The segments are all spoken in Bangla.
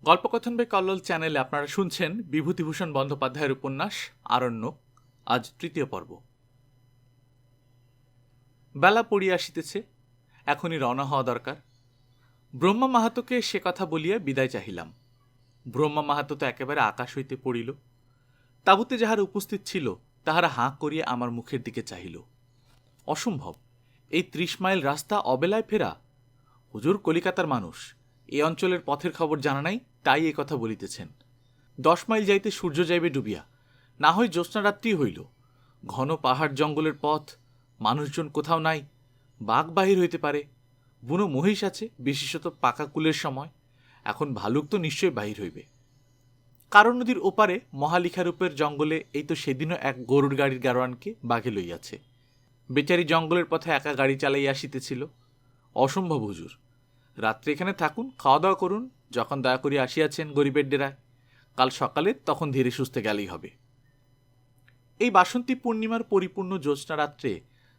গল্পকথন বাই কল্লোল চ্যানেলে আপনারা শুনছেন বিভূতিভূষণ বন্দ্যোপাধ্যায়ের উপন্যাস আরণ্যক। আজ তৃতীয় পর্ব। বেলা পড়িয়া আসিতেছে, এখনই রওনা হওয়া দরকার। ব্রহ্মা মাহাতোকে সে কথা বলিয়া বিদায় চাহিলাম। ব্রহ্মা মাহাতো তো একেবারে আকাশ হইতে পড়িল। তাঁবুতে যাহারা উপস্থিত ছিল তাহারা হাঁ করিয়া আমার মুখের দিকে চাহিল। অসম্ভব, এই ৩০ মাইল রাস্তা অবেলায় ফেরা! হুজুর কলিকাতার মানুষ, এ অঞ্চলের পথের খবর জানা নাই, তাই এ কথা বলিতেছেন। ১০ মাইল যাইতে সূর্য যাইবে ডুবিয়া, না হয় জ্যোৎস্নারাত্রি হইল। ঘন পাহাড় জঙ্গলের পথ, মানুষজন কোথাও নাই। বাঘ বাহির হইতে পারে, বুনো মহিষ আছে, বিশেষত পাকা কুলের সময়। এখন ভালুক তো নিশ্চয় বাহির হইবে। কারণ নদীর ওপারে মহালিখারূপের জঙ্গলে এই তো সেদিনও এক গরুর গাড়ির গাড়োয়ানকে বাঘে লইয়াছে। বেচারি জঙ্গলের পথে একা গাড়ি চালাইয়া আসিতেছিল। অসম্ভব হুজুর, রাত্রে এখানে থাকুন, খাওয়া দাওয়া করুন, যখন দয়া করিয়া আসিয়াছেন গরিবের ডেরায়, কাল সকালে তখন ধীরে সুস্থে গেলেই হবে। এই বাসন্তী পূর্ণিমার পরিপূর্ণ জ্যোৎস্না রাত্রে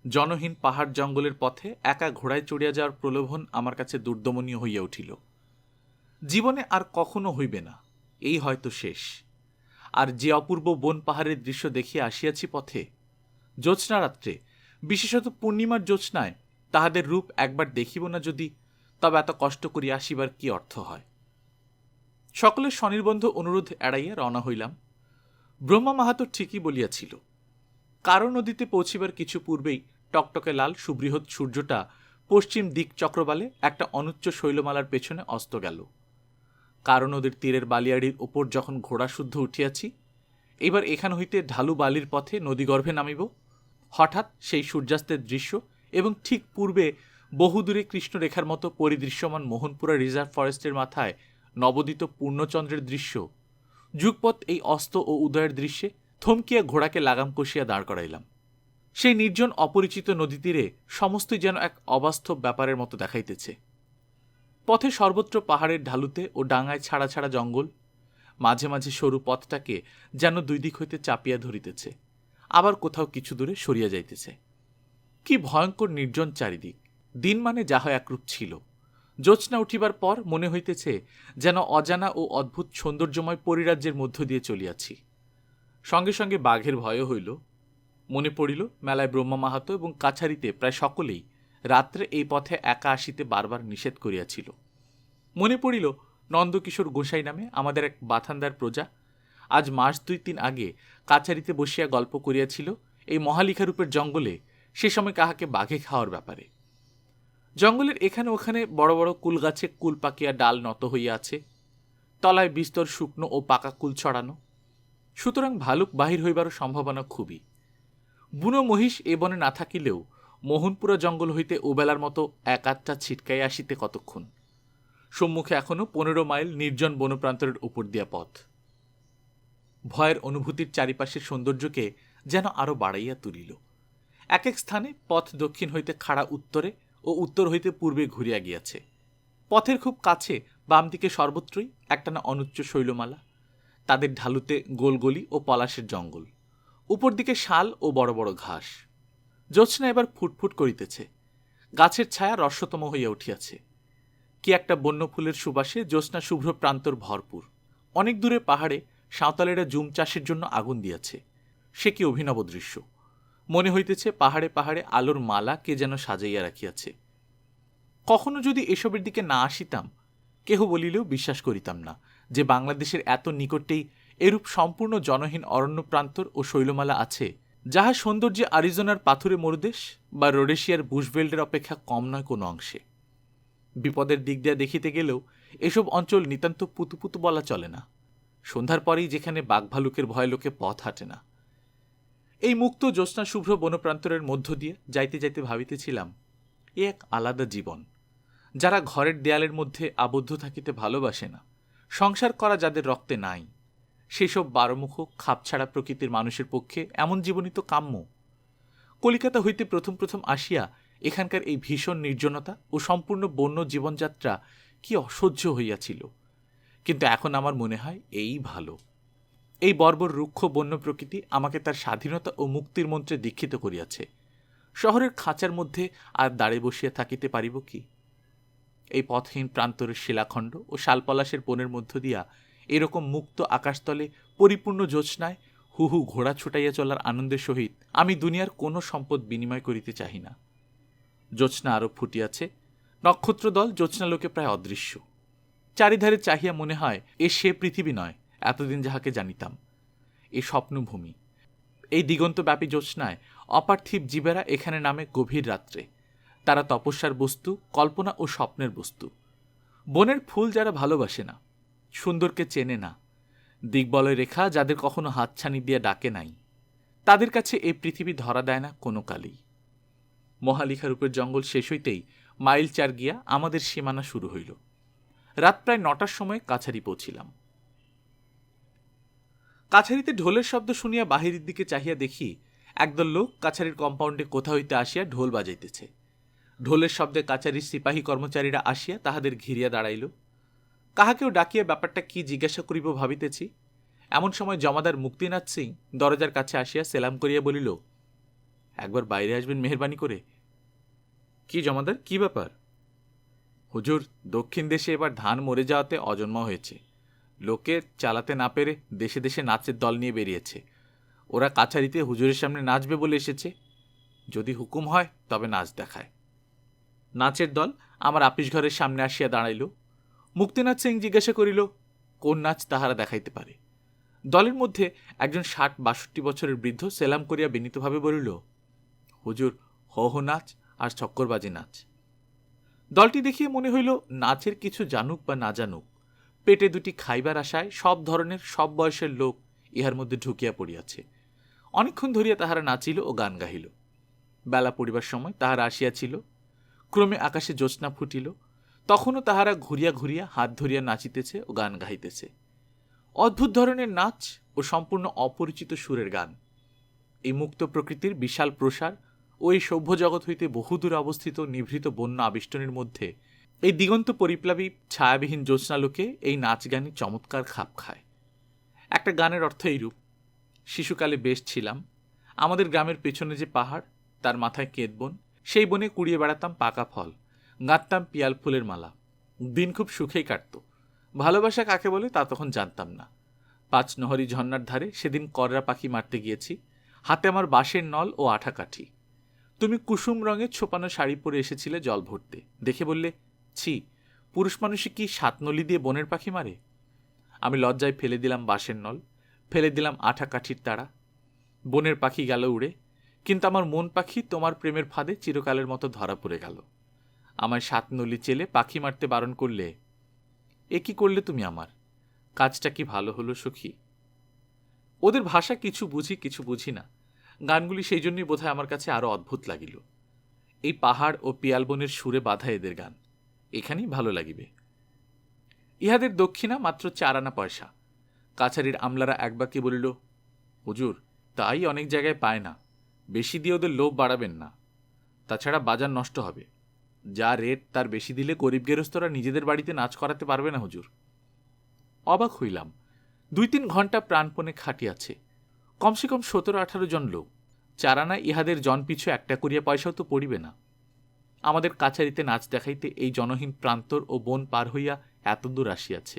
জনহীন পাহাড় জঙ্গলের পথে একা ঘোড়ায় চড়িয়া যাওয়ার প্রলোভন আমার কাছে দুর্দমনীয় হইয়া উঠিল। জীবনে আর কখনো হইবে না, এই হয়তো শেষ। আর যে অপূর্ব বন পাহাড়ের দৃশ্য দেখিয়া আসিয়াছি পথে, জ্যোৎস্না রাত্রে, বিশেষত পূর্ণিমার জ্যোৎস্নায় তাহাদের রূপ একবার দেখিব না যদি, তবে এত কষ্ট করিয়া আসিবার কি অর্থ হয়? সকলের স্বনির্বন্ধ অনুরোধ এড়াইয়া রওনা হইলাম। ব্রহ্মা মাহাতো ঠিকই বলিয়াছিল, কারণ নদীতে পৌঁছিবার কিছু পূর্বেই টকটকে লাল সুবৃহৎ সূর্যটা পশ্চিম দিক চক্রবালে একটা অনুচ্চ শৈলমালার পেছনে অস্ত গেল। কারণ নদীর তীরের বালিয়াড়ির ওপর যখন ঘোড়া শুদ্ধ উঠিয়াছি, এবার এখান হইতে ঢালু বালির পথে নদীগর্ভে নামিব, হঠাৎ সেই সূর্যাস্তের দৃশ্য এবং ঠিক পূর্বে বহুদূরে কৃষ্ণরেখার মতো পরিদৃশ্যমান মোহনপুরা রিজার্ভ ফরেস্টের মাথায় নবোদিত পূর্ণচন্দ্রের দৃশ্য, যুগপৎ এই অস্ত ও উদয়ের দৃশ্যে থমকিয়া ঘোড়াকে লাগাম কষিয়া দাঁড় করাইলাম। সেই নির্জন অপরিচিত নদী তীরে সমস্তই যেন এক অবাস্তব ব্যাপারের মতো দেখাইতেছে। পথে সর্বত্র পাহাড়ের ঢালুতে ও ডাঙায় ছাড়া ছাড়া জঙ্গল, মাঝে মাঝে সরু পথটাকে যেন দুই দিক হইতে চাপিয়া ধরিতেছে, আবার কোথাও কিছু দূরে সরিয়া যাইতেছে। কি ভয়ঙ্কর নির্জন চারিদিক! দিন মানে যাহা একরূপ ছিল, জ্যোৎস্না উঠিবার পর মনে হইতেছে যেন অজানা ও অদ্ভুত সৌন্দর্যময় পরিরাজ্যের মধ্য দিয়ে চলিয়াছি। সঙ্গে সঙ্গে বাঘের ভয়ও হইল। মনে পড়িল মেলায় ব্রহ্মা মাহাতো এবং কাছারিতে প্রায় সকলেই রাত্রে এই পথে একা আসিতে বারবার নিষেধ করিয়াছিল। মনে পড়িল নন্দকিশোর গোসাই নামে আমাদের এক বাথানদার প্রজা আজ মাস ২-৩ আগে কাছারিতে বসিয়া গল্প করিয়াছিল এই মহালিখারূপের জঙ্গলে সে সময় কাহাকে বাঘে খাওয়ার ব্যাপারে। জঙ্গলের এখানে ওখানে বড় বড় কুল গাছে কুল পাকিয়া ডাল নত হইয়া আছে, তলায় বিস্তর শুকনো ও পাকা কুল ছড়ানো, সুতরাং ভালুক বাহির হইবারও সম্ভাবনা খুবই। বুনো মহিষ এ বনে না থাকিলেও মোহনপুরা জঙ্গল হইতে ওবেলার মতো এক আধটা ছিটকাই আসিতে কতক্ষণ। সম্মুখে এখনো ১৫ মাইল নির্জন বনপ্রান্তরের উপর দিয়া পথ। ভয়ের অনুভূতির চারিপাশের সৌন্দর্যকে যেন আরো বাড়াইয়া তুলিল। এক এক স্থানে পথ দক্ষিণ হইতে খাড়া উত্তরে ও উত্তর হইতে পূর্বে ঘুরিয়া গিয়াছে। পথের খুব কাছে বাম দিকে সর্বত্রই একটানা অনুচ্চ শৈলমালা, তাদের ঢালুতে গোলগলি ও পলাশের জঙ্গল, উপর দিকে শাল ও বড় বড় ঘাস। জ্যোৎস্না এবার ফুটফুট করিতেছে, গাছের ছায়া রস্যতম হইয়া উঠিয়াছে। কি একটা বন্য ফুলের সুবাসে জ্যোৎস্না শুভ্র প্রান্তর ভরপুর। অনেক দূরে পাহাড়ে সাঁওতালেরা জুম চাষের জন্য আগুন দিয়াছে। সে কি অভিনব দৃশ্য! মনে হইতেছে পাহাড়ে পাহাড়ে আলোর মালা কে যেন সাজাইয়া রাখিয়াছে। কখনো যদি এসবের দিকে না আসিতাম, কেহ বলিলেও বিশ্বাস করিতাম না যে বাংলাদেশের এত নিকটেই এরূপ সম্পূর্ণ জনহীন অরণ্য প্রান্তর ও শৈলমালা আছে, যাহা সৌন্দর্যে আরিজোনার পাথুরে মরুদেশ বা রোডেশিয়ার বুশভেল্ডের অপেক্ষা কম নয় কোনো অংশে। বিপদের দিক দিয়া দেখিতে গেলেও এসব অঞ্চল নিতান্ত পুতুপুতু বলা চলে না। সন্ধ্যার পরেই যেখানে বাঘ ভালুকের ভয় লোকে পথ হাঁটে না। এই মুক্ত জ্যোৎস্না শুভ্র বনপ্রান্তরের মধ্য দিয়ে যাইতে যাইতে ভাবিতেছিলাম, এ এক আলাদা জীবন। যারা ঘরের দেয়ালের মধ্যে আবদ্ধ থাকিতে ভালোবাসে না, সংসার করা যাদের রক্তে নাই, সেসব বারোমুখ খাপছাড়া প্রকৃতির মানুষের পক্ষে এমন জীবনই তো কাম্য। কলিকাতা হইতে প্রথম প্রথম আসিয়া এখানকার এই ভীষণ নির্জনতা ও সম্পূর্ণ বন্য জীবনযাত্রা কি অসহ্য হইয়াছিল, কিন্তু এখন আমার মনে হয় এই ভালো। এই বর্বর রুক্ষ বন্য প্রকৃতি আমাকে তার স্বাধীনতা ও মুক্তির মন্ত্রে দীক্ষিত করিয়াছে। শহরের খাঁচার মধ্যে আর দাঁড়ে বসিয়া থাকিতে পারিব কি? এই পথহীন প্রান্তরের শিলাখণ্ড ও শালপলাশের বনের মধ্য দিয়া এরকম মুক্ত আকাশতলে পরিপূর্ণ জ্যোৎস্নায় হু হু ঘোড়া ছুটাইয়া চলার আনন্দের সহিত আমি দুনিয়ার কোনো সম্পদ বিনিময় করিতে চাহি না। জ্যোৎস্না আরো ফুটিয়াছে, নক্ষত্রদল জ্যোৎস্নালোকে প্রায় অদৃশ্য। চারিধারে চাহিয়া মনে হয় এ সে পৃথিবী নয় এতদিন যাহাকে জানিতাম, এ স্বপ্নভূমি। এই দিগন্তব্যাপী জ্যোৎস্নায় অপার্থিব জীবেরা এখানে নামে গভীর রাত্রে। তারা তপস্যার বস্তু, কল্পনা ও স্বপ্নের বস্তু। বনের ফুল যারা ভালোবাসে না, সুন্দরকে চেনে না, দিগ্বলয় রেখা যাদের কখনো হাতছানি দিয়ে ডাকে নাই, তাদের কাছে এই পৃথিবী ধরা দেয় না কোনো কালেই। মহালিখার উপর জঙ্গল শেষ হইতেই মাইল 4 গিয়া আমাদের সীমানা শুরু হইল। রাত প্রায় 9টার সময় কাছারি পৌঁছিলাম। কাছারিতে ঢোলের শব্দ শুনিয়া বাহিরের দিকে চাহিয়া দেখি একদল লোক কাছারির কম্পাউন্ডে কোথা হইতে আসিয়া ঢোল বাজাইতেছে। ঢোলের শব্দে কাছারির সিপাহী কর্মচারীরা আসিয়া তাহাদের ঘিরিয়া দাঁড়াইল। কাহাকেও ডাকিয়া ব্যাপারটা কি জিজ্ঞাসা করিব ভাবিতেছি, এমন সময় জমাদার মুক্তিনাথ সিং দরজার কাছে আসিয়া সেলাম করিয়া বলিল, একবার বাইরে আসবেন মেহেরবানি করে। কি জমাদার, কি ব্যাপার? হুজুর, দক্ষিণ দেশে এবার ধান মরে যাওয়াতে অজন্মা হয়েছে। লোকে চালাতে না পেরে দেশে দেশে নাচের দল নিয়ে বেরিয়েছে। ওরা কাছারিতে হুজুরের সামনে নাচবে বলে এসেছে। যদি হুকুম হয় তবে নাচ দেখায়। নাচের দল আমার আপিস ঘরের সামনে আসিয়া দাঁড়াইল। মুক্তিনাথ সিং জিজ্ঞাসা করিল, কোন নাচ তাহারা দেখাইতে পারে? দলের মধ্যে একজন 60-62 বছরের বৃদ্ধ সেলাম করিয়া বিনীতভাবে বলিল, হুজুর, হো হো নাচ আর চক্করবাজি নাচ। দলটি দেখিয়ে মনে হইল নাচের কিছু জানুক বা না জানুক, পেটে দুটি খাইবার আশায় সব ধরনের সব বয়সের লোক ইহার মধ্যে ঢুকিয়া পড়িয়াছে। অনেকক্ষণ ধরিয়া তাহারা নাচিল ও গান গাহিল। বেলা পড়িবার সময় তাহারা আসিয়াছিল। ক্রমে আকাশে জ্যোৎস্না ফুটিল। তখনও তাহারা ঘুরিয়া ঘুরিয়া হাত ধরিয়া নাচিতেছে ও গান গাহিতেছে। অদ্ভুত ধরনের নাচ ও সম্পূর্ণ অপরিচিত সুরের গান। এই মুক্ত প্রকৃতির বিশাল প্রসার ও এই সভ্য জগৎ হইতে বহুদূরে অবস্থিত নিভৃত বন্য আবিষ্টনীর মধ্যে এই দিগন্ত পরিপ্লাবী ছায়াবিহীন জ্যোৎস্নালোকে এই নাচ গানই চমৎকার খাপ খায়। একটা গানের অর্থ এইরূপ, শিশুকালে বেশ ছিলাম, আমাদের গ্রামের পেছনে যে পাহাড়, তার মাথায় কেতবন, সেই বনে কুড়িয়ে বেড়াতাম পাকা ফল, গাঁথতাম পিয়াল ফুলের মালা। দিন খুব সুখেই কাটত। ভালোবাসা কাকে বলে তা তখন জানতাম না। 5 নহরি ঝর্ণার ধারে সেদিন কররা পাখি মারতে গিয়েছি। হাতে আমার বাঁশের নল ও আঠা কাঠি। তুমি কুসুম রঙের ছোপানো শাড়ি পরে এসেছিলে জল ভরতে। দেখে বললে, ছি, পুরুষ মানুষই কি 7 নলি দিয়ে বনের পাখি মারে? আমি লজ্জায় ফেলে দিলাম বাঁশের নল, ফেলে দিলাম আঠা কাঠির তাড়া। বনের পাখি গেল উড়ে, কিন্তু আমার মন পাখি তোমার প্রেমের ফাঁদে চিরকালের মতো ধরা পড়ে গেল। আমায় 7 নলি চেলে পাখি মারতে বারণ করলে। এ কি করলে তুমি আমার? কাজটা কি ভালো হলো সখী? ওদের ভাষা কিছু বুঝি কিছু বুঝি না। গানগুলি সেই জন্যই বোধহয় আমার কাছে আরো অদ্ভুত লাগিল। এই পাহাড় ও পিয়ালবনের সুরে বাঁধা এদের গান এখানেই ভালো লাগিবে। ইহাদের দক্ষিণা মাত্র 4 আনা পয়সা। কাছারির আমলারা একবাকে বলিল, হুজুর, তাই অনেক জায়গায় পায় না, বেশি দিয়ে ওদের লোভ বাড়াবেন না, তাছাড়া বাজার নষ্ট হবে। যা রেট তার বেশি দিলে গরিব গেরস্তরা নিজেদের বাড়িতে নাচ করাতে পারবে না হুজুর। অবাক হইলাম। 2-3 ঘন্টা প্রাণপণে খাটিয়াছে। কমসে কম 17-18 জন লোক। 4 আনা ইহাদের জন পিছু 1 করিয়া পয়সাও তো পড়িবে না। আমাদের কাছারিতে নাচ দেখাইতে এই জনহীন প্রান্তর ও বন পার হইয়া এত দূর আসিয়াছে।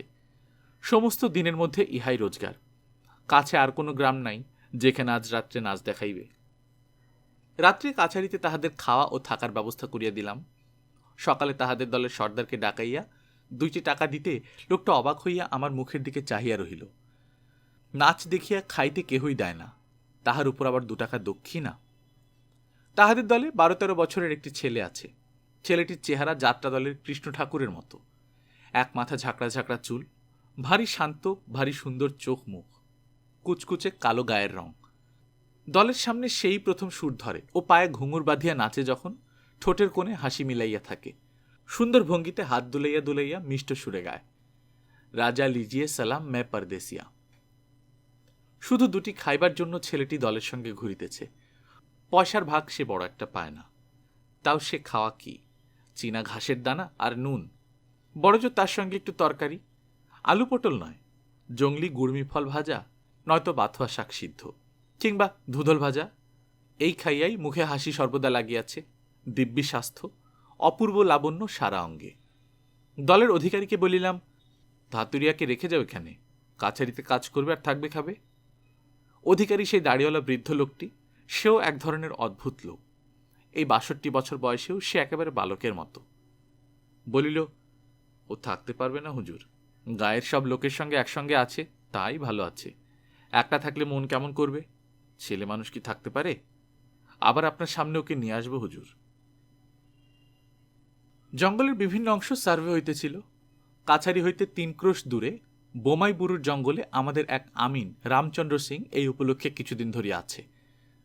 সমস্ত দিনের মধ্যে ইহাই রোজগার। কাছে আর কোনো গ্রাম নাই যেখানে আজ রাত্রে নাচ দেখাইবে। রাত্রে কাছারিতে তাহাদের খাওয়া ও থাকার ব্যবস্থা করিয়া দিলাম। সকালে তাহাদের দলের সর্দারকে ডাকাইয়া 2টি টাকা দিতে লোকটা অবাক হইয়া আমার মুখের দিকে চাহিয়া রহিল। নাচ দেখিয়া খাইতে কেহই দেয় না, তাহার উপর আবার 2 টাকা দক্ষিণা। তাহাদের দলে 12-13 বছরের একটি ছেলে আছে। ছেলেটির চেহারা যাত্রা দলের কৃষ্ণ ঠাকুরের মতো। এক মাথা ঝাঁকড়া ঝাঁকড়া চুল, ভারী শান্ত, ভারী সুন্দর চোখ মুখ, কুচকুচে কালো গায়ের রং। দলের সামনে সেই প্রথম সুর ধরে ও পায়ে ঘুঙুর বাঁধিয়া নাচে যখন, ঠোঁটের কোণে হাসি মিলাইয়া থাকে। সুন্দর ভঙ্গিতে হাত দুলাইয়া দুলাইয়া মিষ্ট সুরে গায়, রাজা লিজিয়ে সালাম মে পরদেসিয়া। শুধু 2টি খাইবার জন্য ছেলেটি দলের সঙ্গে ঘুরিতেছে। পয়সার ভাগ সে বড় একটা পায় না। তাও সে খাওয়া কি, চীনা ঘাসের দানা আর নুন, বড়জোর তার সঙ্গে একটু তরকারি, আলু পটল নয়, জংলি গুড়মি ফল ভাজা, নয়তো বাথুয়া শাক সিদ্ধ, কিংবা ধুধল ভাজা। এই খাইয়াই মুখে হাসি সর্বদা লাগিয়াছে, দিব্যি স্বাস্থ্য, অপূর্ব লাবণ্য সারা অঙ্গে। দলের অধিকারীকে বলিলাম, ধাতুরিয়াকে রেখে যাও এখানে, কাছারিতে কাজ করবে আর থাকবে খাবে। অধিকারী সেই দাড়িওয়ালা বৃদ্ধ লোকটি, সেও এক ধরনের অদ্ভুত লোক। এই ৬২ বছর বয়সেও সে একেবারে বালকের মতো। বলিল, ও থাকতে পারবে না হুজুর, গায়ের সব লোকের সঙ্গে একসঙ্গে আছে, তাই ভালো আছে। একটা থাকলে মন কেমন করবে, ছেলে মানুষ কি থাকতে পারে? আবার আপনার সামনে ওকে নিয়ে আসবো হুজুর। জঙ্গলের বিভিন্ন অংশ সার্ভে হইতেছিল। কাছারি হইতে ৩ ক্রোশ দূরে বোমাই বুরুর জঙ্গলে আমাদের এক আমিন রামচন্দ্র সিং এই উপলক্ষে কিছুদিন ধরিয়া আছে।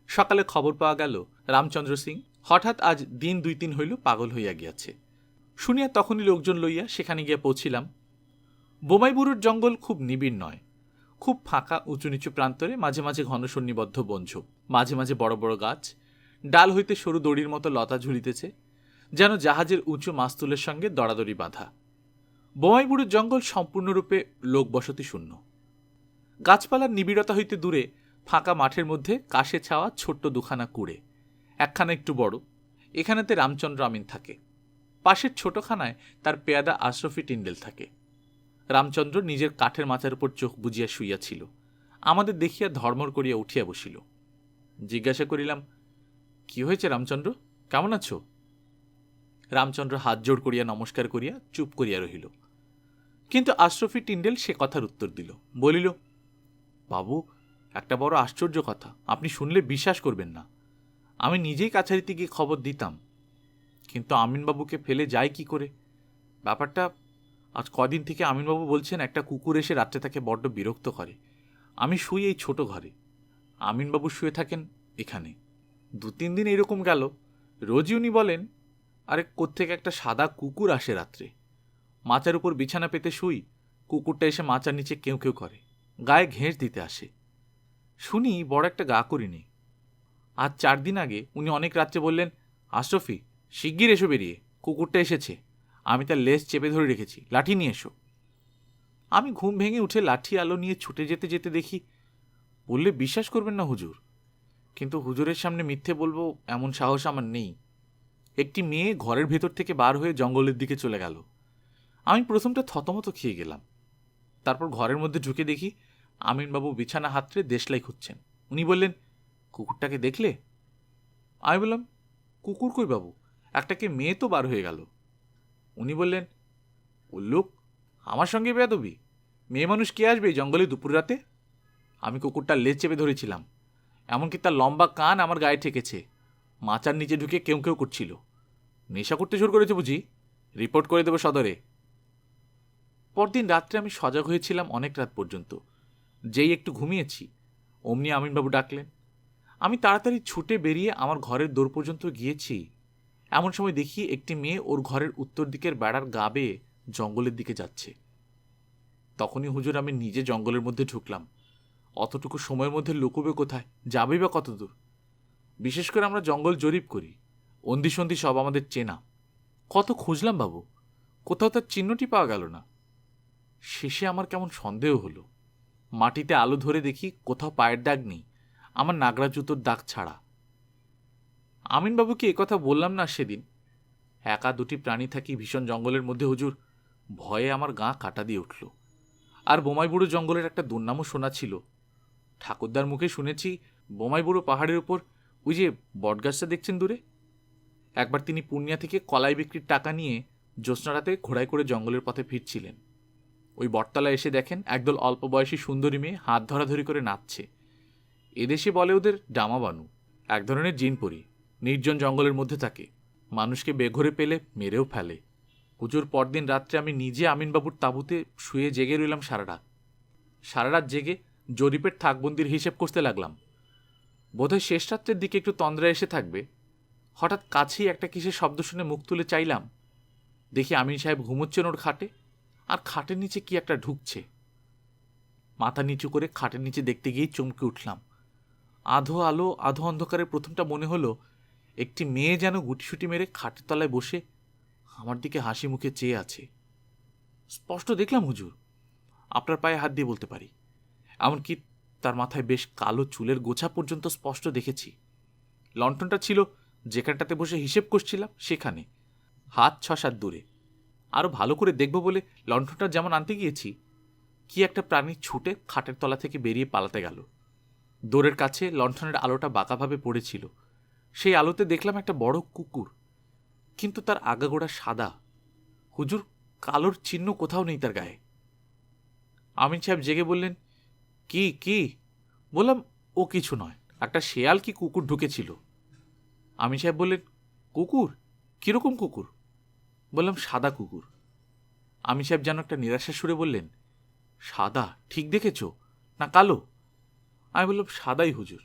সকালে খবর পাওয়া গেল রামচন্দ্র সিং হঠাৎ আজ দিন ২-৩ হইল পাগল হইয়া গিয়াছে। শুনিয়া তখনই লোকজন লইয়া সেখানে গিয়া পৌঁছিলাম। বোমাই বুরুর জঙ্গল খুব নিবিড় নয়, খুব ফাঁকা, উঁচু নিচু প্রান্তরে মাঝে মাঝে ঘনসন্নিবদ্ধ বনঝোপ, মাঝে মাঝে বড় বড় গাছ, ডাল হইতে সরু দড়ির মতো লতা ঝুলিতেছে, যেন জাহাজের উঁচু মাস্তুলের সঙ্গে দড়াদড়ি বাঁধা। বোমাইবুড়ুর জঙ্গল সম্পূর্ণরূপে লোকবসতি শূন্য। গাছপালার নিবিড়তা হইতে দূরে ফাঁকা মাঠের মধ্যে কাশে ছাওয়া ছোট্ট দুখানা কুড়ে, একখানা একটু বড়, এখানেতে রামচন্দ্র আমিন থাকে। পাশের ছোটখানায় তার পেয়াদা আশরফি টিন্ডেল থাকে। রামচন্দ্র নিজের কাঠের মাচার উপর চোখ বুজিয়া শুইয়াছিল। আমাদের দেখিয়া ধর্মর করিয়া উঠিয়া বসিল। জিজ্ঞাসা করিলাম, কি হয়েছে রামচন্দ্র, কেমন আছো? রামচন্দ্র হাত জোড় করিয়া নমস্কার করিয়া চুপ করিয়া রহিল। কিন্তু আশরফি টিন্ডেল সে কথার উত্তর দিল, বলিল, বাবু, একটা বড় আশ্চর্য কথা, আপনি শুনলে বিশ্বাস করবেন না। আমি নিজেই কাছারিতে গিয়ে খবর দিতাম, কিন্তু আমিনবাবুকে ফেলে যাই কি করে? ব্যাপারটা আজ কদিন থেকে আমিনবাবু বলছেন একটা কুকুর এসে রাত্রে তাকে বড্ড বিরক্ত করে। আমি শুই এই ছোট ঘরে, আমিনবাবু শুয়ে থাকেন এখানে। ২-৩ দিন এরকম গেল, রোজই উনি বলেন, আরে কোত্থেকে একটা সাদা কুকুর আসে রাত্রে, মাচার উপর বিছানা পেতে শুই, কুকুরটা এসে মাচার নিচে কেউ কেউ করে, গায়ে ঘেঁষ দিতে আসে। শুনি বড় একটা গা করিনি। আজ ৪ দিন আগে উনি অনেক রাত্রে বললেন, আশরফি, শিগগির এসো বেরিয়ে, কুকুরটা এসেছে, আমি তার লেজ চেপে ধরে রেখেছি, লাঠি নিয়ে এসো। আমি ঘুম ভেঙে উঠে লাঠি আলো নিয়ে ছুটে যেতে যেতে দেখি, বললে বিশ্বাস করবেন না হুজুর, কিন্তু হুজুরের সামনে মিথ্যে বলবো এমন সাহস আমার নেই। একটি মেয়ে ঘরের ভেতর থেকে বার হয়ে জঙ্গলের দিকে চলে গেল। আমি প্রথমটা থতমত খেয়ে গেলাম। তারপর ঘরের মধ্যে ঢুকে দেখি আমিনবাবু বিছানা হাতড়ে দেশলাই খুঁজছেন। উনি বললেন, কুকুরটাকে দেখলে? আমি বললাম, কুকুর কই বাবু, একটাকে মেয়ে তো বার হয়ে গেল। উনি বললেন, উল্লুক, আমার সঙ্গে বেয়াদবি, মেয়ে মানুষ কে আসবে এই জঙ্গলে দুপুর রাতে? আমি কুকুরটার লেজ চেপে ধরেছিলাম, এমনকি তার লম্বা কান আমার গায়ে ঠেকেছে, মাচার নিচে ঢুকে কেউ কেউ করছিল। নেশা করতে শুরু করেছে বুঝি, রিপোর্ট করে দেবো সদরে। পরদিন রাত্রে আমি সজাগ হয়েছিলাম অনেক রাত পর্যন্ত। যেই একটু ঘুমিয়েছি অমনি আমিনবাবু ডাকলেন। আমি তাড়াতাড়ি ছুটে বেরিয়ে আমার ঘরের দোর পর্যন্ত গিয়েছি। এমন সময় দেখি একটি মেয়ে ওর ঘরের উত্তর দিকের বেড়ার গা বেয়ে জঙ্গলের দিকে যাচ্ছে। তখনই হুজুর আমি নিজে জঙ্গলের মধ্যে ঢুকলাম। অতটুকু সময়ের মধ্যে লুকোবে কোথায়, যাবেই বা কত দূর? বিশেষ করে আমরা জঙ্গল জরিপ করি, অন্দি সন্ধি সব আমাদের চেনা। কত খুঁজলাম বাবু, কোথাও তার চিহ্নটি পাওয়া গেল না। শেষে আমার কেমন সন্দেহ হলো। মাটিতে আলো ধরে দেখি কোথাও পায়ের দাগ নেই, আমার নাগরা জুতোর দাগ ছাড়া। আমিনবাবুকে একথা বললাম না সেদিন। একা দুটি প্রাণী থাকি ভীষণ জঙ্গলের মধ্যে হুজুর, ভয়ে আমার গা কাটা দিয়ে উঠল। আর বোমাইবুড়ো জঙ্গলের একটা দুর্নামও শোনা ছিল। ঠাকুরদার মুখে শুনেছি বোমাইবুড়ো পাহাড়ের উপর ওই যে বটগাছটা দেখছেন দূরে, একবার তিনি পূর্ণিয়া থেকে কলাই বিক্রির টাকা নিয়ে জ্যোৎস্নারাতে ঘোড়ায় করে জঙ্গলের পথে ফিরছিলেন। ওই বটতলা এসে দেখেন একদল অল্প বয়সী সুন্দরী মেয়ে হাত ধরাধরি করে নাচছে। এদেশে বলে ওদের ডামাবানু, এক ধরনের জিনপরি, নির্জন জঙ্গলের মধ্যে থাকে, মানুষকে বেঘরে পেলে মেরেও ফেলে। হুজুর পরদিন রাত্রে আমি নিজে আমিনবাবুর তাঁবুতে শুয়ে জেগে রইলাম সারা রাত জেগে জরিপের থাকবন্দির হিসেব করতে লাগলাম। বোধহয় শেষ রাত্রের দিকে একটু তন্দ্রা এসে থাকবে। হঠাৎ কাছেই একটা কিসের শব্দ শুনে মুখ তুলে চাইলাম, দেখি আমিন সাহেব ঘুমোচ্ছেন ওর খাটে, আর খাটের নিচে কি একটা ঢুকছে। মাথা নিচু করে খাটের নিচে দেখতে গিয়েই চমকে উঠলাম। আধো আলো আধো অন্ধকারে প্রথমটা মনে হলো একটি মেয়ে যেন গুটিসুটি মেরে খাটের তলায় বসে আমার দিকে হাসি মুখে চেয়ে আছে। স্পষ্ট দেখলাম হুজুর, আপনার পায়ে হাত দিয়ে বলতে পারি। এমনকি তার মাথায় বেশ কালো চুলের গোছা পর্যন্ত স্পষ্ট দেখেছি। লণ্ঠনটা ছিল যেখানটাতে বসে হিসেব করছিলাম সেখানে, হাত ৬-৭ দূরে। আরও ভালো করে দেখব বলে লণ্ঠনটা যেমন আনতে গিয়েছি, কি একটা প্রাণী ছুটে খাটের তলা থেকে বেরিয়ে পালাতে গেল। দোরের কাছে লণ্ঠনের আলোটা বাঁকাভাবে পড়েছিল। সেই আলোতে দেখলাম একটা বড় কুকুর, কিন্তু তার আগাগোড়া সাদা। হুজুর, কালোর চিহ্ন কোথাও নেই তার গায়ে। আমিন সাহেব জেগে বললেন, কি কি? বললাম, ও কিছু নয়, একটা শেয়াল কি কুকুর ঢুকেছিল। আমিন সাহেব বললেন, কুকুর? কিরকম কুকুর? বললাম, সাদা কুকুর। আমিন সাহেব যেন একটা নিরাশার সুরে বললেন, সাদা ঠিক দেখেছ না কালো? আমি বললাম, সাদাই হুজুর।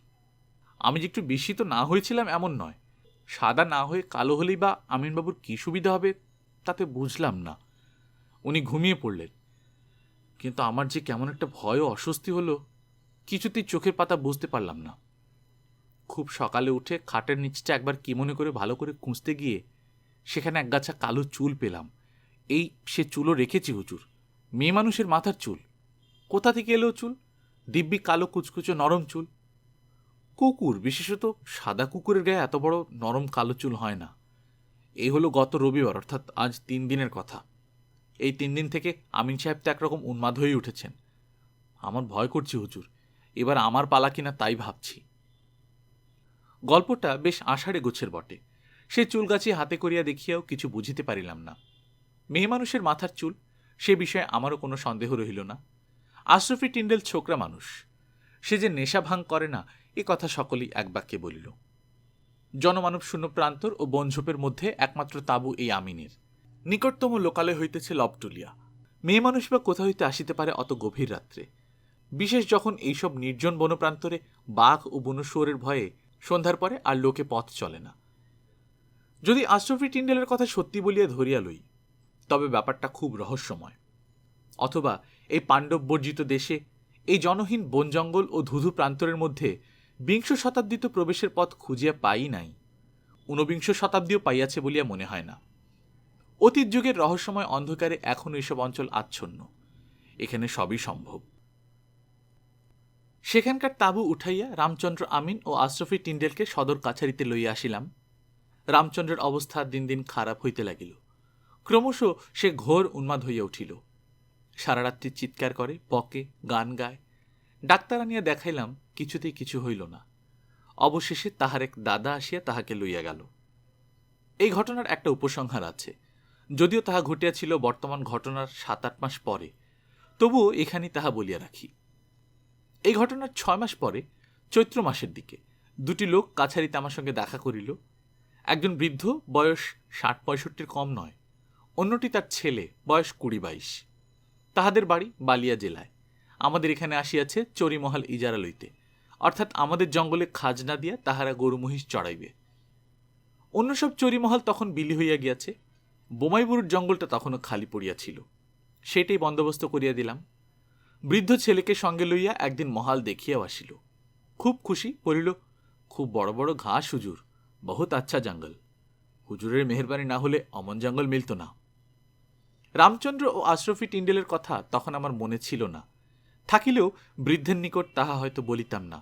আমি যে একটু বিস্মিত না হয়েছিলাম এমন নয়, সাদা না হয়ে কালো হলেই বা আমিনবাবুর কী সুবিধা হবে তাতে বুঝলাম না। উনি ঘুমিয়ে পড়লেন, কিন্তু আমার যে কেমন একটা ভয় ও অস্বস্তি হলো, কিছুতেই চোখের পাতা বুঝতে পারলাম না। খুব সকালে উঠে খাটের নিচটা একবার কি মনে করে ভালো করে খুঁজতে গিয়ে সেখানে একগাছা কালো চুল পেলাম। এই সে চুলও রেখেছি হুজুর, মেয়ে মানুষের মাথার চুল। কোথা থেকে এলো চুল? দিব্যি কালো কুচকুচো নরম চুল। কুকুর, বিশেষত সাদা কুকুরের গায়ে এত বড় নরম কালো চুল হয় না। এই হলো গত রবিবার, অর্থাৎ আজ 3 দিনের কথা। এই 3 দিন থেকে আমিন সাহেব তো একরকম উন্মাদ হয়ে উঠেছেন। আমার ভয় করছি হুজুর, এবার আমার পালা কিনা তাই ভাবছি। গল্পটা বেশ আষাঢ়ে গোছের বটে। সে চুলগাছি হাতে করিয়া দেখিয়াও কিছু বুঝিতে পারিলাম না। মেয়ে মানুষের মাথার চুল, সে বিষয়ে আমারও কোনো সন্দেহ রহিল না। আশরাফি টিন্ডেল ছোকরা মানুষ, সে যে নেশা ভাঙ করে না এ কথা সকলেই এক বাক্যে বলিল। জনমানব শূন্য প্রান্তর ও বনঝোপের মধ্যে একমাত্র তাঁবু এই আমিনের। নিকটতম লোকালয় হইতেছে লবটুলিয়া। মেয়ে মানুষ বা কোথা হইতে আসিতে পারে অত গভীর রাত্রে, বিশেষ যখন এইসব নির্জন বনপ্রান্তরে বাঘ ও বনশুয়োরের ভয়ে সন্ধ্যার পরে আর লোকে পথ চলে না। যদি আশরাফি টিন্ডেলের কথা সত্যি বলিয়া ধরিয়া লই, তবে ব্যাপারটা খুব রহস্যময়। অথবা এই পাণ্ডব বর্জিত দেশে, এই জনহীন বন জঙ্গল ও ধুধু প্রান্তরের মধ্যে 20 শতাব্দীতে প্রবেশের পথ খুঁজিয়া পাই নাই, 19 শতাব্দীও পাইয়াছে বলিয়া মনে হয় না। অতীত যুগের রহস্যময় অন্ধকারে এখনও এসব অঞ্চল আচ্ছন্ন। এখানে সবই সম্ভব। সেখানকার তাঁবু উঠাইয়া রামচন্দ্র আমিন ও আশরাফি টিন্ডেলকে সদর কাছারিতে লইয়া আসিলাম। রামচন্দ্রের অবস্থা দিন দিন খারাপ হইতে লাগিল। ক্রমশ সে ঘোর উন্মাদ হইয়া উঠিল। সারা রাত্রি চিৎকার করে, বকে, গান গায়। ডাক্তার আনিয়া দেখাইলাম, কিছুতেই কিছু হইল না। অবশেষে তাহার এক দাদা আসিয়া তাহাকে লইয়া গেল। এই ঘটনার একটা উপসংহার আছে, যদিও তাহা ঘটিয়াছিল বর্তমান ঘটনার 7-8 মাস পরে, তবুও এখানেই তাহা বলিয়া রাখি। এই ঘটনার 6 মাস পরে চৈত্র মাসের দিকে 2টি লোক কাছারিতে আমার সঙ্গে দেখা করিল। একজন বৃদ্ধ, বয়স 60-65 কম নয়, অন্যটি তার ছেলে, বয়স 20-22। তাহাদের বাড়ি বালিয়া জেলায়। আমাদের এখানে আসিয়াছে চরিমহাল ইজারা লইতে, অর্থাৎ আমাদের জঙ্গলে খাজনা দিয়া তাহারা গরু মহিষ চড়াইবে। অন্য সব চরিমহল তখন বিলি হইয়া গিয়াছে। বোমাইবুরুর জঙ্গলটা তখনও খালি পড়িয়াছিল, সেটাই বন্দোবস্ত করিয়া দিলাম। বৃদ্ধ ছেলেকে সঙ্গে লইয়া একদিন মহাল দেখিয়াও আসিল। খুব খুশি, বলিল, খুব বড় বড় ঘাস হুজুর, বহুত আচ্ছা জঙ্গল। হুজুরের মেহরবানি না হলে অমন জঙ্গল মিলত না। রামচন্দ্র ও আশরাফি টিন্ডেলের কথা তখন আমার মনে ছিল না, থাকিলেও বৃদ্ধের নিকট তাহা হয়তো বলিতাম না,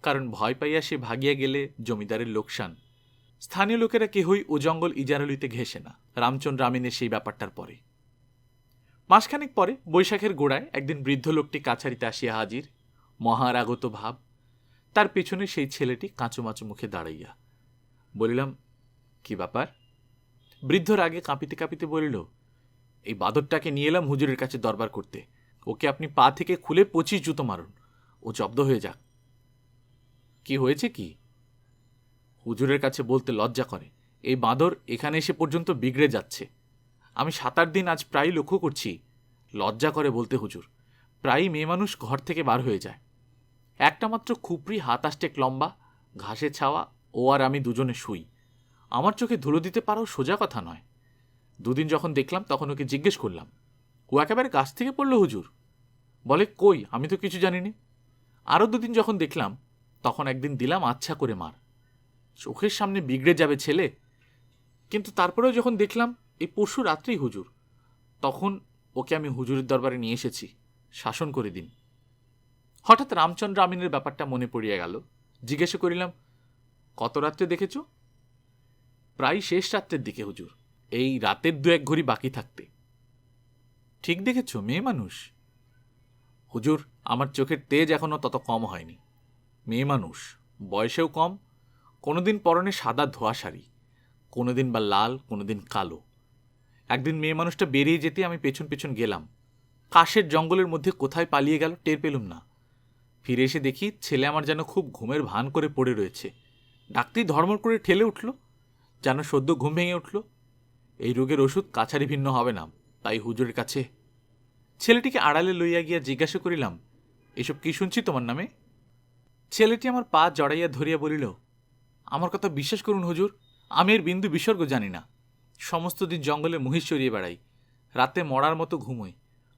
কারণ ভয় পাইয়া সে ভাগিয়া গেলে জমিদারের লোকসান। স্থানীয় লোকেরা কেহই ও জঙ্গল ইজারা লইতে ঘেঁষে না, রামচন্দ্র আমিনের সেই ব্যাপারটার পরে। মাসখানেক পরে বৈশাখের গোড়ায় একদিন বৃদ্ধ লোকটি কাছারিতে আসিয়া হাজির, মহারাগত ভাব। তার পেছনে সেই ছেলেটি কাঁচুমাচু মুখে দাঁড়াইয়া। বলিলাম, কি ব্যাপার? বৃদ্ধ রাগে কাঁপিতে কাঁপিতে বলিল, এই বাদরটাকে নিয়ে এলাম হুজুরের কাছে দরবার করতে। ওকে আপনি পা থেকে খুলে 25 জুতো মারুন, ও জব্দ হয়ে যাক। কি হয়েছে কি? হুজুরের কাছে বলতে লজ্জা করে। এই বাঁদর এখানে এসে পর্যন্ত বিগড়ে যাচ্ছে। আমি 7-8 দিন আজ প্রায়ই লক্ষ্য করছি। লজ্জা করে বলতে হুজুর, প্রায়ই মেয়ে মানুষ ঘর থেকে বার হয়ে যায়। একটা মাত্র খুপড়ি 7-8 লম্বা, ঘাসে ছাওয়া, ও আর আমি দুজনে শুই। আমার চোখে ধুলো দিতে পারাও সোজা কথা নয়। 2 দিন যখন দেখলাম তখন ওকে জিজ্ঞেস করলাম, ও একেবারে গাছ থেকে পড়ল হুজুর? বলে, কই, আমি তো কিছু জানিনি। আরও 2 দিন যখন দেখলাম তখন একদিন দিলাম আচ্ছা করে মার। চোখের সামনে বিগড়ে যাবে ছেলে, কিন্তু তারপরেও যখন দেখলাম এই পরশু রাত্রেই হুজুর, তখন ওকে আমি হুজুরের দরবারে নিয়ে এসেছি, শাসন করে দিন। হঠাৎ রামচন্দ্র আমিনের ব্যাপারটা মনে পড়িয়া গেল। জিজ্ঞাসা করিলাম, কত রাত্রে দেখেছ? প্রায় শেষ রাত্রের দিকে হুজুর, এই রাতের 2-1 ঘড়ি বাকি থাকতে। ঠিক দেখেছ, মেয়ে মানুষ। হুজুর, আমার চোখের তেজ এখনো তত কম হয়নি। মেয়ে মানুষ, বয়সেও কম, কোনোদিন পরনে সাদা ধোয়া শাড়ি, কোনোদিন বা লাল, কোনোদিন কালো। একদিন মেয়ে মানুষটা বেরিয়ে যেতে আমি পেছন পেছন গেলাম। কাশের জঙ্গলের মধ্যে কোথায় পালিয়ে গেল টের পেলুম না। ফিরে এসে দেখি ছেলে আমার যেন খুব ঘুমের ভান করে পড়ে রয়েছে। ডাকতেই ধর্মর করে ঠেলে উঠল, যেন সদ্য ঘুম ভেঙে উঠল। এই রোগের ওষুধ কাছারি ভিন্ন হবে না, তাই হুজুরের কাছে। ছেলেটিকে আড়ালে লইয়া গিয়া জিজ্ঞাসা করিলাম, এসব কি শুনছি তোমার নামে? ছেলেটি আমার পা জড়াইয়া ধরিয়া বলিল, আমার কথা বিশ্বাস করুন হুজুর, আমি এর বিন্দু বিসর্গ জানি না। সমস্ত দিন জঙ্গলে মহিষ চড়িয়ে বেড়াই, রাতে মরার মতো ঘুমোই,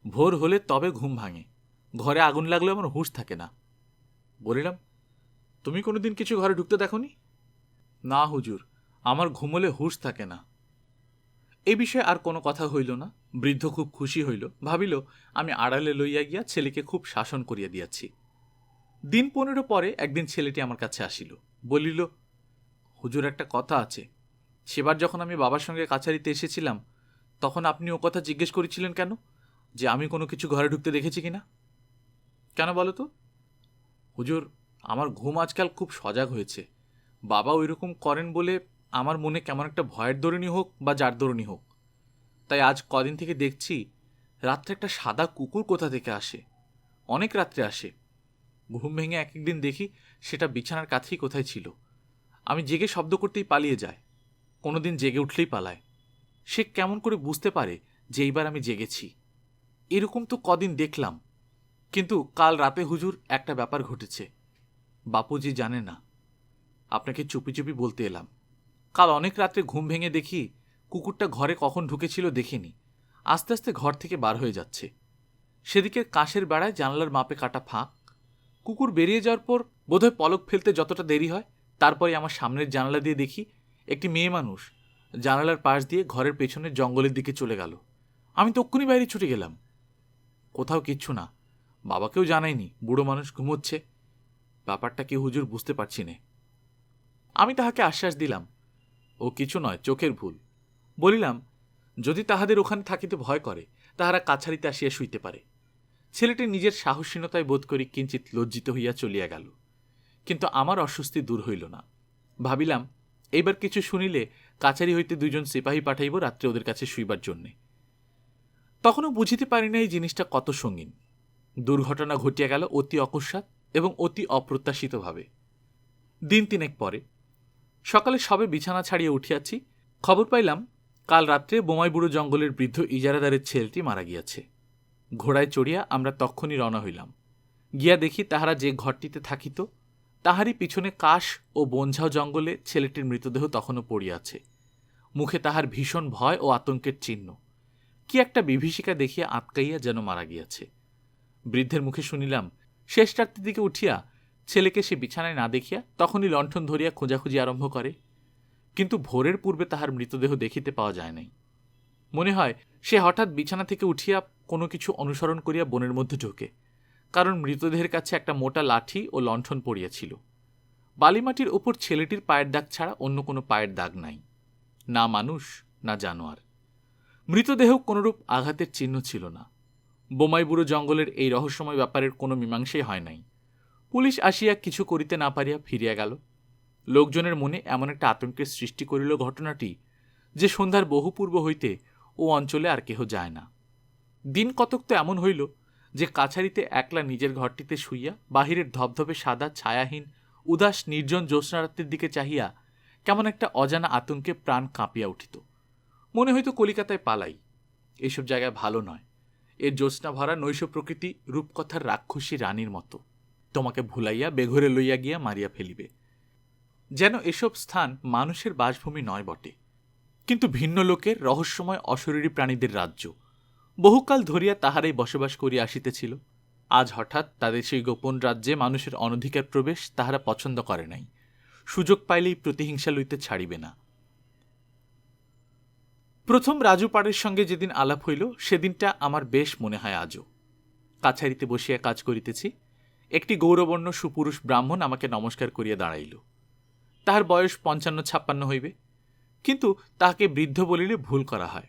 ভোর হলে তবে ঘুম ভাঙে, ঘরে আগুন লাগলে আমার হুঁশ থাকে না। বলিলাম, তুমি কোনোদিন কিছু ঘরে ঢুকতে দেখোনি? না হুজুর, আমার ঘুমোলে হুঁশ থাকে না। এই বিষয়ে আর কোনো কথা হইল না। বৃদ্ধ খুব খুশি হইল, ভাবিল আমি আড়ালে লইয়া গিয়া ছেলেকে খুব শাসন করিয়া দিয়াছি। দিন 15 পরে একদিন ছেলেটি আমার কাছে আসিল, বলিল, হুজুর, একটা কথা আছে। সেবার যখন আমি বাবার সঙ্গে কাছারিতে এসেছিলাম, তখন আপনি ও কথা জিজ্ঞেস করেছিলেন কেন, যে আমি কোনো কিছু ঘরে ঢুকতে দেখেছি কিনা? কেন বলো তো? হুজুর, আমার ঘুম আজকাল খুব সজাগ হয়েছে। বাবা ওই রকম করেন বলে আমার মনে কেমন একটা ভয়ের দরুনি হোক বা যার দরুনি হোক, তাই আজ কদিন থেকে দেখছি রাত্রে একটা সাদা কুকুর কোথা থেকে আসে। অনেক রাত্রে আসে। ঘুম ভেঙে এক একদিন দেখি সেটা বিছানার কাছেই কোথায় ছিল। আমি জেগে শব্দ করতেই পালিয়ে যায়, কোনোদিন জেগে উঠলেই পালায়। সে কেমন করে বুঝতে পারে যে এইবার আমি জেগেছি? এরকম তো কদিন দেখলাম, কিন্তু কাল রাতে হুজুর একটা ব্যাপার ঘটেছে। বাপুজি জানে না, আপনাকে চুপি চুপি বলতে এলাম। কাল অনেক রাত্রে ঘুম ভেঙে দেখি কুকুরটা ঘরে কখন ঢুকেছিল দেখিনি, আস্তে আস্তে ঘর থেকে বার হয়ে যাচ্ছে। সেদিকে কাঁসের বেড়ায় জানলার মাপে কাটা ফাঁক। কুকুর বেরিয়ে যাওয়ার পর বোধহয় পলক ফেলতে যতটা দেরি হয়, তারপরে আমার সামনের জানালা দিয়ে দেখি একটি মেয়ে মানুষ জানালার পাশ দিয়ে ঘরের পেছনের জঙ্গলের দিকে চলে গেল। আমি তক্ষুনি বাইরে ছুটে গেলাম। কোথাও কিচ্ছু না, বাবাকেও জানাইনি, বুড়ো মানুষ ঘুমোচ্ছে। ব্যাপারটা কি হুজুর বুঝতে পারছি নে। আমি তাহাকে আশ্বাস দিলাম, ও কিছু নয়, চোখের ভুল। বলিলাম, যদি তাহাদের ওখানে থাকিতে ভয় করে, তাহারা কাছারিতে আসিয়া শুইতে পারে। ছেলেটি নিজের সাহসীনতায় বোধ করি কিঞ্চিত লজ্জিত হইয়া চলিয়া গেল। কিন্তু আমার অস্বস্তি দূর হইল না। ভাবিলাম, এইবার কিছু শুনিলে কাছারি হইতে 2 জন সিপাহী পাঠাইব রাত্রে ওদের কাছে শুইবার জন্যে। তখনও বুঝিতে পারি না এই জিনিসটা কত সঙ্গীন। দুর্ঘটনা ঘটিয়া গেল অতি অকস্মাৎ এবং অতি অপ্রত্যাশিতভাবে। দিন 3 পরে সকালে সবে বিছানা ছাড়িয়ে উঠিয়াছি, খবর পাইলাম কাল রাত্রে বোমাইবুড়ো জঙ্গলের বৃদ্ধ ইজারাদারের ছেলেটি মারা গিয়াছে। ঘোড়ায় চড়িয়া আমরা তক্ষণই রওনা হইলাম। গিয়া দেখি তাহারা যে ঘরটিতে থাকিত, তাহারই পিছনে কাশ ও বনঝাও জঙ্গলে ছেলেটির মৃতদেহ তখনও পড়িয়াছে। মুখে তাহার ভীষণ ভয় ও আতঙ্কের চিহ্ন। কি একটা বিভীষিকা দেখিয়া আটকাইয়া যেন মারা গিয়াছে। বৃদ্ধের মুখে শুনিলাম, শেষ রাত্রির দিকে উঠিয়া ছেলেকে সে বিছানায় না দেখিয়া তখনই লণ্ঠন ধরিয়া খোঁজাখুঁজি আরম্ভ করে, কিন্তু ভোরের পূর্বে তাহার মৃতদেহ দেখিতে পাওয়া যায় নাই। মনে হয় সে হঠাৎ বিছানা থেকে উঠিয়া কোনো কিছু অনুসরণ করিয়া বনের মধ্যে ঢোকে, কারণ মৃতদেহের কাছে একটা মোটা লাঠি ও লণ্ঠন পড়িয়াছিল। বালিমাটির ওপর ছেলেটির পায়ের দাগ ছাড়া অন্য কোনো পায়ের দাগ নাই, না মানুষ না জানোয়ার। মৃতদেহ কোনরূপ আঘাতের চিহ্ন ছিল না। বোমাইবুড়ো জঙ্গলের এই রহস্যময় ব্যাপারের কোনো মীমাংসাই হয় নাই। পুলিশ আসিয়া কিছু করিতে না পারিয়া ফিরিয়া গেল। লোকজনের মনে এমন একটা আতঙ্কের সৃষ্টি করিল ঘটনাটি, যে সন্ধ্যার বহু পূর্ব হইতে ও অঞ্চলে আর কেহ যায় না। দিন কতক তো এমন হইল যে কাছারিতে একলা নিজের ঘরটিতে শুইয়া বাহিরের ধবধবে সাদা ছায়াহীন উদাস নির্জন জ্যোৎস্নারাত্রির দিকে চাহিয়া কেমন একটা অজানা আতঙ্কে প্রাণ কাঁপিয়া উঠিত। মনে হইত কলিকাতায় পালাই, এইসব জায়গায় ভালো নয়। এর জ্যোৎস্না ভরা নৈশ প্রকৃতি রূপকথার রাক্ষসী রানীর মতো তোমাকে ভুলাইয়া বেঘরে লইয়া গিয়া মারিয়া ফেলিবে। যেন এসব স্থান মানুষের বাসভূমি নয় বটে, কিন্তু ভিন্ন লোকের রহস্যময় অশরীরী প্রাণীদের রাজ্য। বহুকাল ধরিয়া তাহারাই বসবাস করিয়া আসিতেছিল। আজ হঠাৎ তাদের সেই গোপন রাজ্যে মানুষের অনধিকার প্রবেশ তাহারা পছন্দ করে নাই। সুযোগ পাইলেই প্রতিহিংসা লইতে ছাড়িবে না। প্রথম রাজু পাড়ের সঙ্গে যেদিন আলাপ হইল, সেদিনটা আমার বেশ মনে হয় আজও। কাছারিতে বসিয়া কাজ করিতেছি, একটি গৌরবর্ণ সুপুরুষ ব্রাহ্মণ আমাকে নমস্কার করিয়া দাঁড়াইল। তাহার বয়স 55-56 হইবে। কিন্তু তাহাকে বৃদ্ধ বলিলে ভুল করা হয়,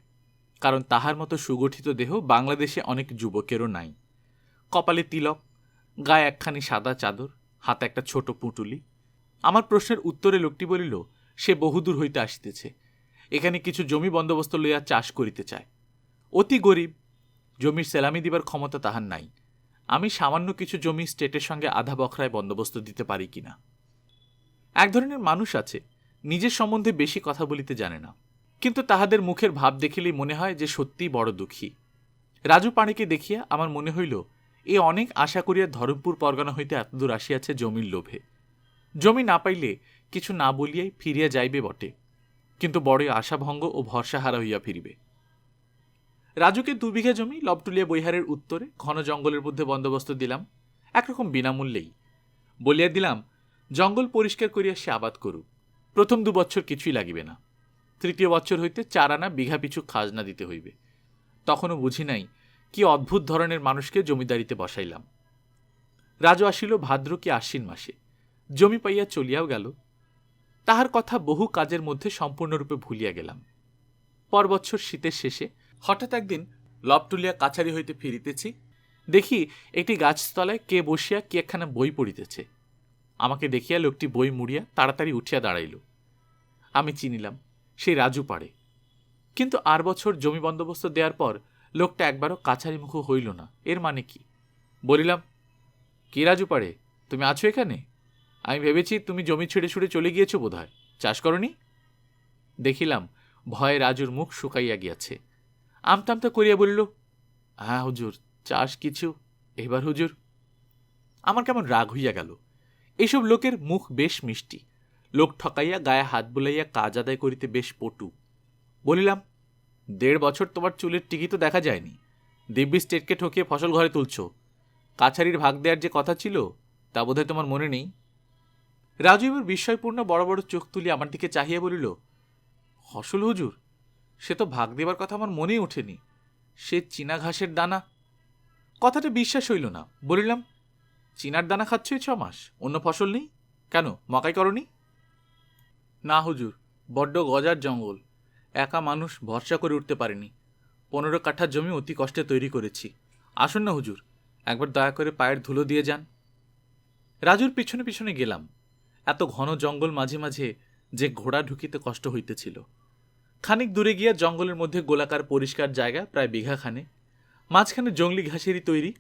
কারণ তাহার মতো সুগঠিত দেহ বাংলাদেশে অনেক যুবকেরও নাই। কপালে তিলক, গায়ে একখানি সাদা চাদর, হাতে একটা ছোট পুঁটুলি। আমার প্রশ্নের উত্তরে লোকটি বলিল, সে বহুদূর হইতে আসিতেছে, এখানে কিছু জমি বন্দোবস্ত লইয়া চাষ করিতে চায়। অতি গরিব, জমির সেলামি দিবার ক্ষমতা তাহার নাই। আমি সামান্য কিছু জমি স্টেটের সঙ্গে আধা বখরায় বন্দোবস্ত দিতে পারি কিনা। এক ধরনের মানুষ আছে, নিজের সম্বন্ধে বেশি কথা বলিতে জানে না, কিন্তু তাহাদের মুখের ভাব দেখিলেই মনে হয় যে সত্যিই বড় দুঃখী। রাজু পাড়িকে দেখিয়া আমার মনে হইল, এ অনেক আশা করিয়া ধরমপুর পরগনা হইতে এতদূর আসিয়াছে জমির লোভে। জমি না পাইলে কিছু না বলিয়াই ফিরিয়া যাইবে বটে, কিন্তু বড়ই আশাভঙ্গ ও ভরসাহারা হইয়া ফিরিবে। রাজুকে 2 বিঘা জমি লবটুলিয়া বৈহারের উত্তরে ঘন জঙ্গলের মধ্যে বন্দোবস্ত দিলাম, একরকম বিনামূল্যেই। বলিয়া দিলাম, জঙ্গল পরিষ্কার করিয়া সে আবাদ করুক, প্রথম 2 বছর কিছুই লাগিবে না, 3য় বছর হইতে 4 আনা বিঘা পিছু খাজনা দিতে হইবে। তখনও বুঝি নাই কি অদ্ভুত ধরনের মানুষকে জমিদারিতে বসাইলাম। রাজু আসিল ভাদ্র কি আশ্বিন মাসে, জমি পাইয়া চলিয়াও গেল। তাহার কথা বহু কাজের মধ্যে সম্পূর্ণরূপে ভুলিয়া গেলাম। পর বছর শীতের শেষে হঠাৎ একদিন লবটুলিয়া কাছারি হইতে ফিরিতেছি, দেখি একটি গাছতলায় কে বসিয়া কি একখানা বই পড়িতেছে। আমাকে দেখিয়া লোকটি বই মুড়িয়া তাড়াতাড়ি উঠিয়া দাঁড়াইল। আমি চিনিলাম, সেই রাজু পাড়ে। কিন্তু আর বছর জমি বন্দোবস্ত দেওয়ার পর লোকটা একবারও কাছারি মুখ হইল না, এর মানে কি? বলিলাম, কি রাজু পাড়ে, তুমি আছো এখানে? আমি ভেবেছি তুমি জমি ছেড়ে ছুড়ে চলে গিয়েছো বোধহয়, চাষ করনি। দেখিলাম ভয়ে রাজুর মুখ শুকাইয়া গিয়াছে। আমতামতা করিয়া বলিল, হ্যাঁ হুজুর, চাষ কিছু। এবার হুজুর? আমার কেমন রাগ হইয়া গেল। এইসব লোকের মুখ বেশ মিষ্টি, লোক ঠকাইয়া গায়ে হাত বুলাইয়া কাজ আদায় করিতে বেশ পটু। বলিলাম, 1.5 বছর তোমার চুলের টিকি তো দেখা যায়নি, দিব্যি স্টেটকে ঠকিয়ে ফসল ঘরে তুলছ। কাছারির ভাগ দেওয়ার যে কথা ছিল তা বোধহয় তোমার মনে নেই। রাজু এবার বিস্ময়পূর্ণ বড় বড় চোখ তুলি আমার দিকে চাহিয়া বলিল, ফসল হুজুর, সে তো ভাগ দেবার কথা আমার মনেই ওঠেনি, সে চীনা ঘাসের দানা। কথাটা বিশ্বাস হইল না। বলিলাম, চীনার দানা খাচ্ছ 6 মাস, অন্য ফসল নেই কেন, মকাই করনি? না হুজুর, বড্ড গজার জঙ্গল, একা মানুষ ভরসা করে উঠতে পারেনি। 15 কাঠা জমি অতি কষ্টে তৈরি করেছি। আসুন না হুজুর, একবার দয়া করে পায়ের ধুলো দিয়ে যান। রাজুর পিছনে পিছনে গেলাম। এত ঘন জঙ্গল মাঝে মাঝে যে ঘোড়া ঢুকিতে কষ্ট হইতেছিল। খানিক দূরে গিয়া জঙ্গলের মধ্যে গোলাকার পরিষ্কার জায়গা প্রায় বিঘাখানে, মাঝখানে জঙ্গলি ঘাসেরই তৈরি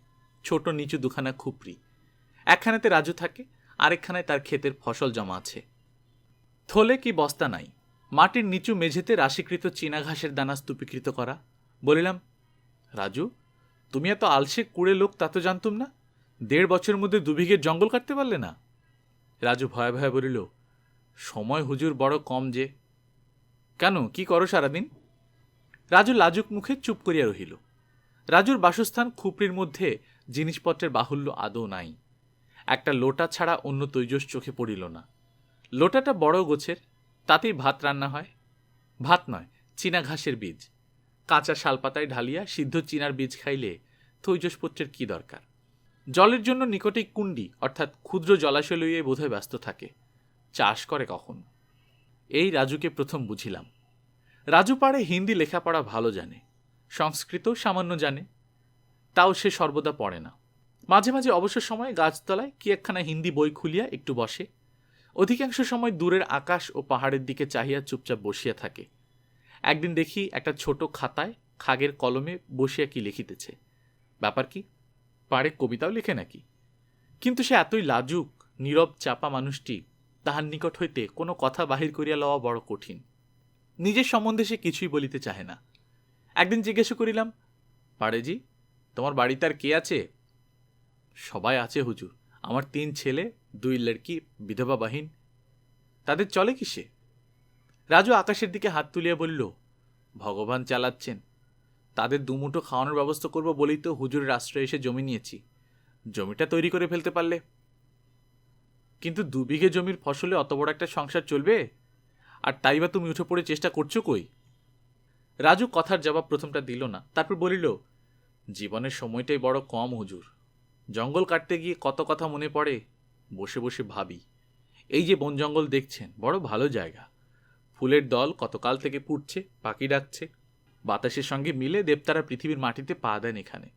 ছোট নিচু 2খানা খুপড়ি। একখানাতে রাজু থাকে, আরেকখানায় তার ক্ষেতের ফসল জমা আছে। থলে কি বস্তা নাই, মাটির নিচু মেঝেতে রাশিকৃত চীনা ঘাসের দানা স্তূপীকৃত করা। বলিলাম, রাজু, তুমি এত আলসে কুড়ে লোক তা তো জানতুম না, 1.5 বছরের মধ্যে 2 বিঘের জঙ্গল কাটতে পারলে না। রাজু ভয়ে ভয়ে বলিল, সময় হুজুর বড় কম যে। কেন, কি করো সারাদিন? রাজু লাজুক মুখে চুপ করিয়া রহিল। রাজুর বাসস্থান খুপড়ির মধ্যে, জিনিসপত্রের বাহুল্য আদৌ নাই। একটা লোটা ছাড়া অন্য তৈজস চোখে পড়িল না। লোটাটা বড় গোছের, তাতেই ভাত রান্না হয়। ভাত নয়, চীনা ঘাসের বীজ। কাঁচা শালপাতায় ঢালিয়া সিদ্ধ চীনার বীজ খাইলে তৈজসপত্রের কি দরকার? জলের জন্য নিকটেই কুণ্ডি অর্থাৎ ক্ষুদ্র জলাশয় লইয়ে বোধহয় ব্যস্ত থাকে। চাষ করে কখন? এই রাজুকে প্রথম বুঝিলাম। রাজু পাড়ে হিন্দি লেখাপড়া ভালো জানে, সংস্কৃত সামান্য জানে, তাও সে সর্বদা পড়ে না। মাঝে মাঝে অবসর সময়ে গাছতলায় কি একখানা হিন্দি বই খুলিয়া একটু বসে। অধিকাংশ সময় দূরের আকাশ ও পাহাড়ের দিকে চাহিয়া চুপচাপ বসিয়া থাকে। একদিন দেখি একটা ছোট খাতায় খাগের কলমে বসিয়া কি লিখিতেছে। ব্যাপার কি, পাড়ে কবিতাও লেখে নাকি? কিন্তু সে এতই লাজুক, নীরব চাপা মানুষটি, তাহার নিকট হইতে কোনো কথা বাহির করিয়া লওয়া বড় কঠিন। নিজের সম্বন্ধে সে কিছুই বলিতে চাহে না। একদিন জিজ্ঞেস করিলাম, পাড়েজি, তোমার বাড়িতে আর কে আছে? সবাই আছে হুজুর, আমার 3 ছেলে, 2 লড়কি, বিধবা বাহিন। তাদের চলে কিসে? রাজু আকাশের দিকে হাত তুলিয়া বলিল, ভগবান চালাচ্ছেন। তাদের 2 মুঠো খাওয়ানোর ব্যবস্থা করব বলেই তো হুজুরের আশ্রয়ে এসে জমি নিয়েছি। জমিটা তৈরি করে ফেলতে পারলে। কিন্তু 2 বিঘে জমির ফসলে অত বড় একটা সংসার চলবে? আর তাই বা তুমি উঠে পড়ে চেষ্টা করছো কই? রাজু কথার জবাব প্রথমটা দিল না, তারপর বলিল, জীবনের সময়টাই বড় কম হুজুর। জঙ্গল কাটতে গিয়ে কত কথা মনে পড়ে, বসে বসে ভাবি। এই যে বন জঙ্গল দেখছেন, বড় ভালো জায়গা, ফুলের দল কতকাল থেকে ফুটছে, পাখি ডাকছে, বাতাসের সঙ্গে মিলে দেবতারা পৃথিবীর মাটিতে পা দেন এখানে।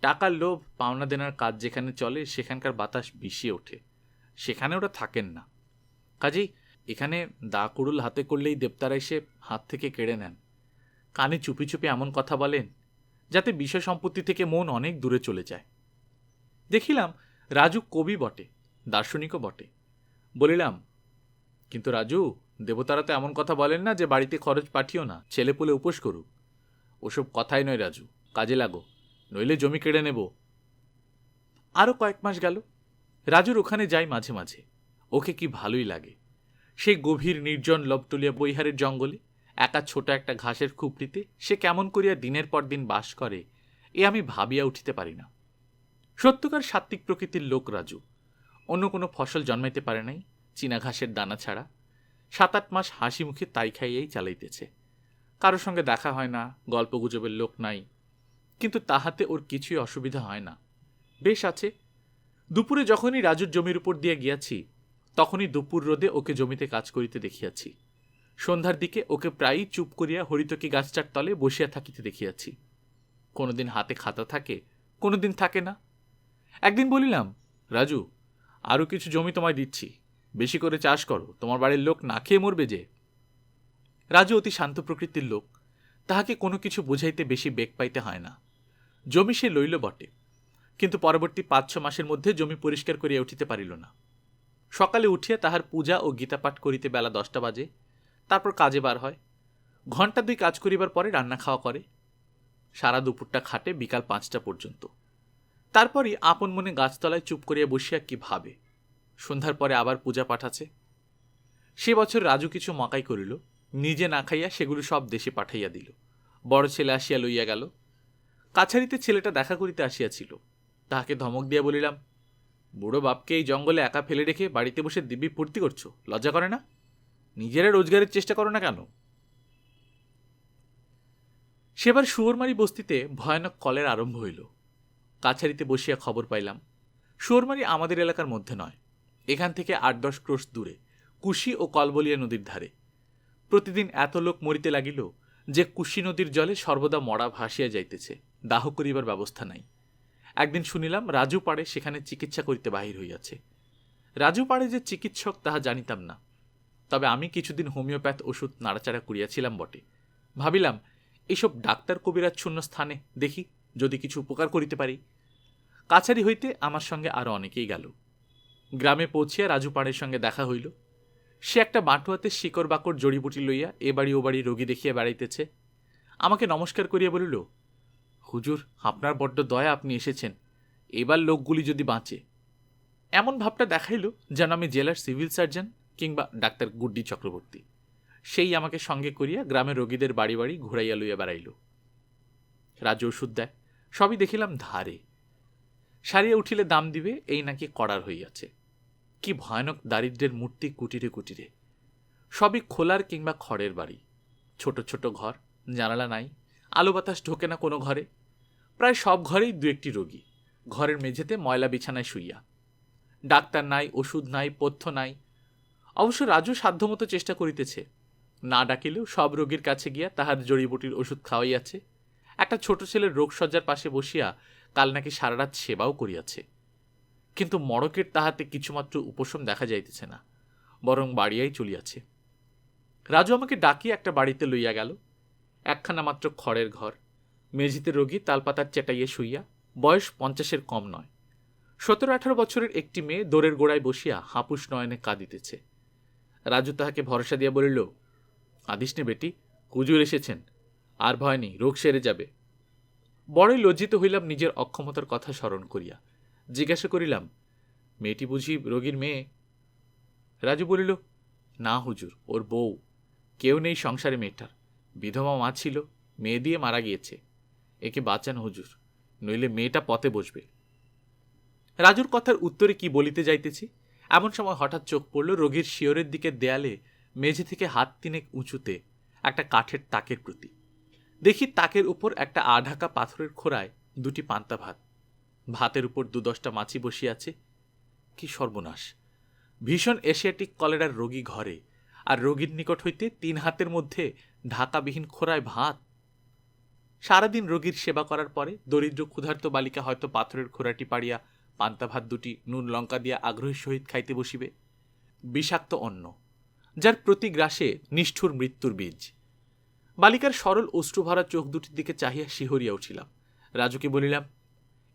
টাকার লোভ, পাওনা দেনার কাজ যেখানে চলে সেখানকার বাতাস বিষিয়ে ওঠে, সেখানে ওরা থাকেন না। কাজেই এখানে দা কুড়ুল হাতে করলেই দেবতারা এসে হাত থেকে কেড়ে নেন। কানে চুপি চুপি এমন কথা বলেন যাতে বিষয় সম্পত্তি থেকে মন অনেক দূরে চলে যায়। দেখিলাম রাজু কবি বটে, দার্শনিকও বটে। বলিলাম, কিন্তু রাজু, দেবতারা তো এমন কথা বলেন না যে বাড়িতে খরচ পাঠিও না, ছেলেপুলে উপোস করুক। ওসব কথাই নয় রাজু, কাজে লাগো, নইলে জমি কেড়ে নেব। আরও কয়েক মাস গেল। রাজুর ওখানে যাই মাঝে মাঝে, ওকে কি ভালোই লাগে। সেই গভীর নির্জন লবটলিয়া বৈহারের জঙ্গলে একা ছোট একটা ঘাসের খুপড়িতে সে কেমন করিয়া দিনের পর দিন বাস করে, এ আমি ভাবিয়া উঠিতে পারি না। সত্যকার সাত্ত্বিক প্রকৃতির লোক রাজু। অন্য কোনো ফসল জন্মাইতে পারে নাই চীনা ঘাসের দানা ছাড়া। 7-8 মাস হাসি মুখে তাই খাইয়েই চালাইতেছে। কারোর সঙ্গে দেখা হয় না, গল্পগুজবের লোক নাই, কিন্তু তাহাতে ওর কিছুই অসুবিধা হয় না, বেশ আছে। দুপুরে যখনই রাজুর জমির উপর দিয়ে গিয়াছি, তখনই দুপুর রোদে ওকে জমিতে কাজ করিতে দেখিয়াছি। সন্ধ্যার দিকে ওকে প্রায়ই চুপ করিয়া হরিতকি গাছটার তলে বসিয়া থাকিতে দেখিয়াছি। কোনোদিন হাতে খাতা থাকে, কোনোদিন থাকে না। একদিন বলিলাম, রাজু, আরও কিছু জমি তোমায় দিচ্ছি, বেশি করে চাষ করো, তোমার বাড়ির লোক না খেয়ে মরবে যে। রাজু অতি শান্ত প্রকৃতির লোক, তাহাকে কোনো কিছু বুঝাইতে বেশি বেগ পাইতে হয় না। জমি সে লইল বটে, কিন্তু পরবর্তী 5-6 মাসের মধ্যে জমি পরিষ্কার করিয়া উঠিতে পারিল না। সকালে উঠিয়া তাহার পূজা ও গীতাপাঠ করিতে বেলা 10টা বাজে, তারপর কাজে বার হয়। ঘণ্টা 2 কাজ করিবার পরে রান্না খাওয়া করে। সারা দুপুরটা খাটে বিকাল 5টা পর্যন্ত। তারপরই আপন মনে গাছতলায় চুপ করিয়া বসিয়া কি ভাবে। সন্ধ্যার পরে আবার পূজা পাঠ আছে। সে বছর রাজু কিছু মকাই করিল, নিজে না খাইয়া সেগুলো সব দেশে পাঠাইয়া দিল। বড় ছেলে আসিয়া লইয়া গেল। কাছারিতে ছেলেটা দেখা করিতে আসিয়াছিল, তাহাকে ধমক দিয়া বলিলাম, বুড়ো বাপকে এই জঙ্গলে একা ফেলে রেখে বাড়িতে বসে দিব্যি ফুর্তি করছো, লজ্জা করে না? নিজেরা রোজগারের চেষ্টা করো না কেন? সেবার শুয়োরমারি বস্তিতে ভয়ানক কলের আরম্ভ হইল। কাছারিতে বসিয়া খবর পাইলাম, শুয়োরমারি আমাদের এলাকার মধ্যে নয়, এখান থেকে 8-10 ক্রোশ দূরে, কুশি ও কলবলিয়া নদীর ধারে। প্রতিদিন এত লোক মরিতে লাগিল যে কুশি নদীর জলে সর্বদা মরা ভাসিয়া যাইতেছে, দাহ করিবার ব্যবস্থা নাই। একদিন শুনিলাম রাজু পাড়ে সেখানে চিকিৎসা করিতে বাহির হইয়াছে। রাজু পাড়ে যে চিকিৎসক তাহা জানিতাম না, তবে আমি কিছুদিন হোমিওপ্যাথ ওষুধ নাড়াচাড়া করিয়াছিলাম বটে। ভাবিলাম, এইসব ডাক্তার কবিরাজ শূন্য স্থানে দেখি যদি কিছু উপকার করিতে পারি। কাছারি হইতে আমার সঙ্গে আরো অনেকেই গেল। গ্রামে পৌঁছিয়া রাজু পাড়ের সঙ্গে দেখা হইল। সে একটা বাটুয়াতে শিকড় বাকড় জড়িবুটি লইয়া এ বাড়ি ও বাড়ি রোগী দেখিয়া বেড়াইতেছে। আমাকে নমস্কার করিয়া বলিল, হুজুর, আপনার বড্ড দয়া, আপনি এসেছেন, এবার লোকগুলি যদি বাঁচে। এমন ভাবটা দেখাইল যেন আমি জেলার সিভিল সার্জন কিংবা ডাক্তার গুড্ডি চক্রবর্তী। সেই আমাকে সঙ্গে করিয়া গ্রামের রোগীদের বাড়ি বাড়ি ঘুরাইয়া লইয়া বেড়াইল। রাজু ওষুধ দেয়, সবই দেখিলাম ধারে। সারিয়া উঠিলে দাম দিবে, এই নাকি কড়ার হইয়াছে। কি ভয়ানক দারিদ্রের মূর্তি কুটিরে কুটিরে। সবই খোলার কিংবা খড়ের বাড়ি, ছোট ছোট ঘর, জানালা নাই, আলো বাতাস ঢোকে না কোনো ঘরে। প্রায় সব ঘরেই 2-1টি রোগী, ঘরের মেঝেতে ময়লা বিছানায় শুইয়া। ডাক্তার নাই, ওষুধ নাই, পথ্য নাই। অবশ্য রাজু সাধ্যমতো চেষ্টা করিতেছে, না ডাকিলেও সব রোগীর কাছে গিয়া তাহার জড়িবুটির ওষুধ খাওয়াইয়াছে। একটা ছোট ছেলের রোগসজ্জার পাশে বসিয়া কাল নাকি সারা রাত সেবাও করিয়াছে। কিন্তু মড়কের তাহাতে কিছুমাত্র উপশম দেখা যাইতেছে না, বরং বাড়িয়াই চলিয়াছে। রাজু আমাকে ডাকিয়া একটা বাড়িতে লইয়া গেল। একখানা মাত্র খড়ের ঘর, মেঝেতে রোগী তালপাতার চেটাইয়ে শুইয়া, বয়স 50-এর কম নয়। 17-18 বছরের একটি মেয়ে দোরের গোড়ায় বসিয়া হাপুস নয়নে কাঁদিতেছে। রাজু তাহাকে ভরসা দিয়া বলিল, কাঁদিস নে বেটি, হুজুর এসেছেন, আর ভয় নেই, রোগ সেরে যাবে। বড়ই লজ্জিত হইলাম নিজের অক্ষমতার কথা স্মরণ করিয়া। জিজ্ঞাসা করিলাম, মেয়েটি বুঝি রোগীর মেয়ে? রাজু বলিল, না হুজুর, ওর বউ। কেউ নেই সংসারে মেয়েটার, বিধবা মা ছিল, মেয়ে দিয়ে মারা গিয়েছে। একে বাঁচান হুজুর, নইলে মেয়েটা পথে বসবে। রাজুর কথার উত্তরে কি বলিতে যাইতেছি, এমন সময় হঠাৎ চোখ পড়ল রোগীর শিয়রের দিকে দেয়ালে মেঝে থেকে হাত 3 উঁচুতে একটা কাঠের তাকের প্রতি। দেখি তাকের উপর একটা আঢাকা পাথরের খোড়ায় 2টি পান্তা ভাত, ভাতের উপর 2-10টা মাছি বসিয়াছে। কি সর্বনাশ! ভীষণ এশিয়াটিক কলেরার রোগী ঘরে, আর রোগীর নিকট হইতে 3 হাতের মধ্যে ঢাকাবিহীন খোরায় ভাত। সারাদিন রোগীর সেবা করার পরে দরিদ্র ক্ষুধার্ত বালিকা হয়তো পাথরের খোরাটি পাড়িয়া পান্তা ভাত দুটি নুন লঙ্কা দিয়া আগ্রহের সহিত খাইতে বসিবে। বিষাক্ত অন্ন, যার প্রতি গ্রাসে নিষ্ঠুর মৃত্যুর বীজ। বালিকার সরল অশ্রুভরা চোখ দুটির দিকে চাহিয়া শিহরিয়া উঠিলাম। রাজুকে বলিলাম,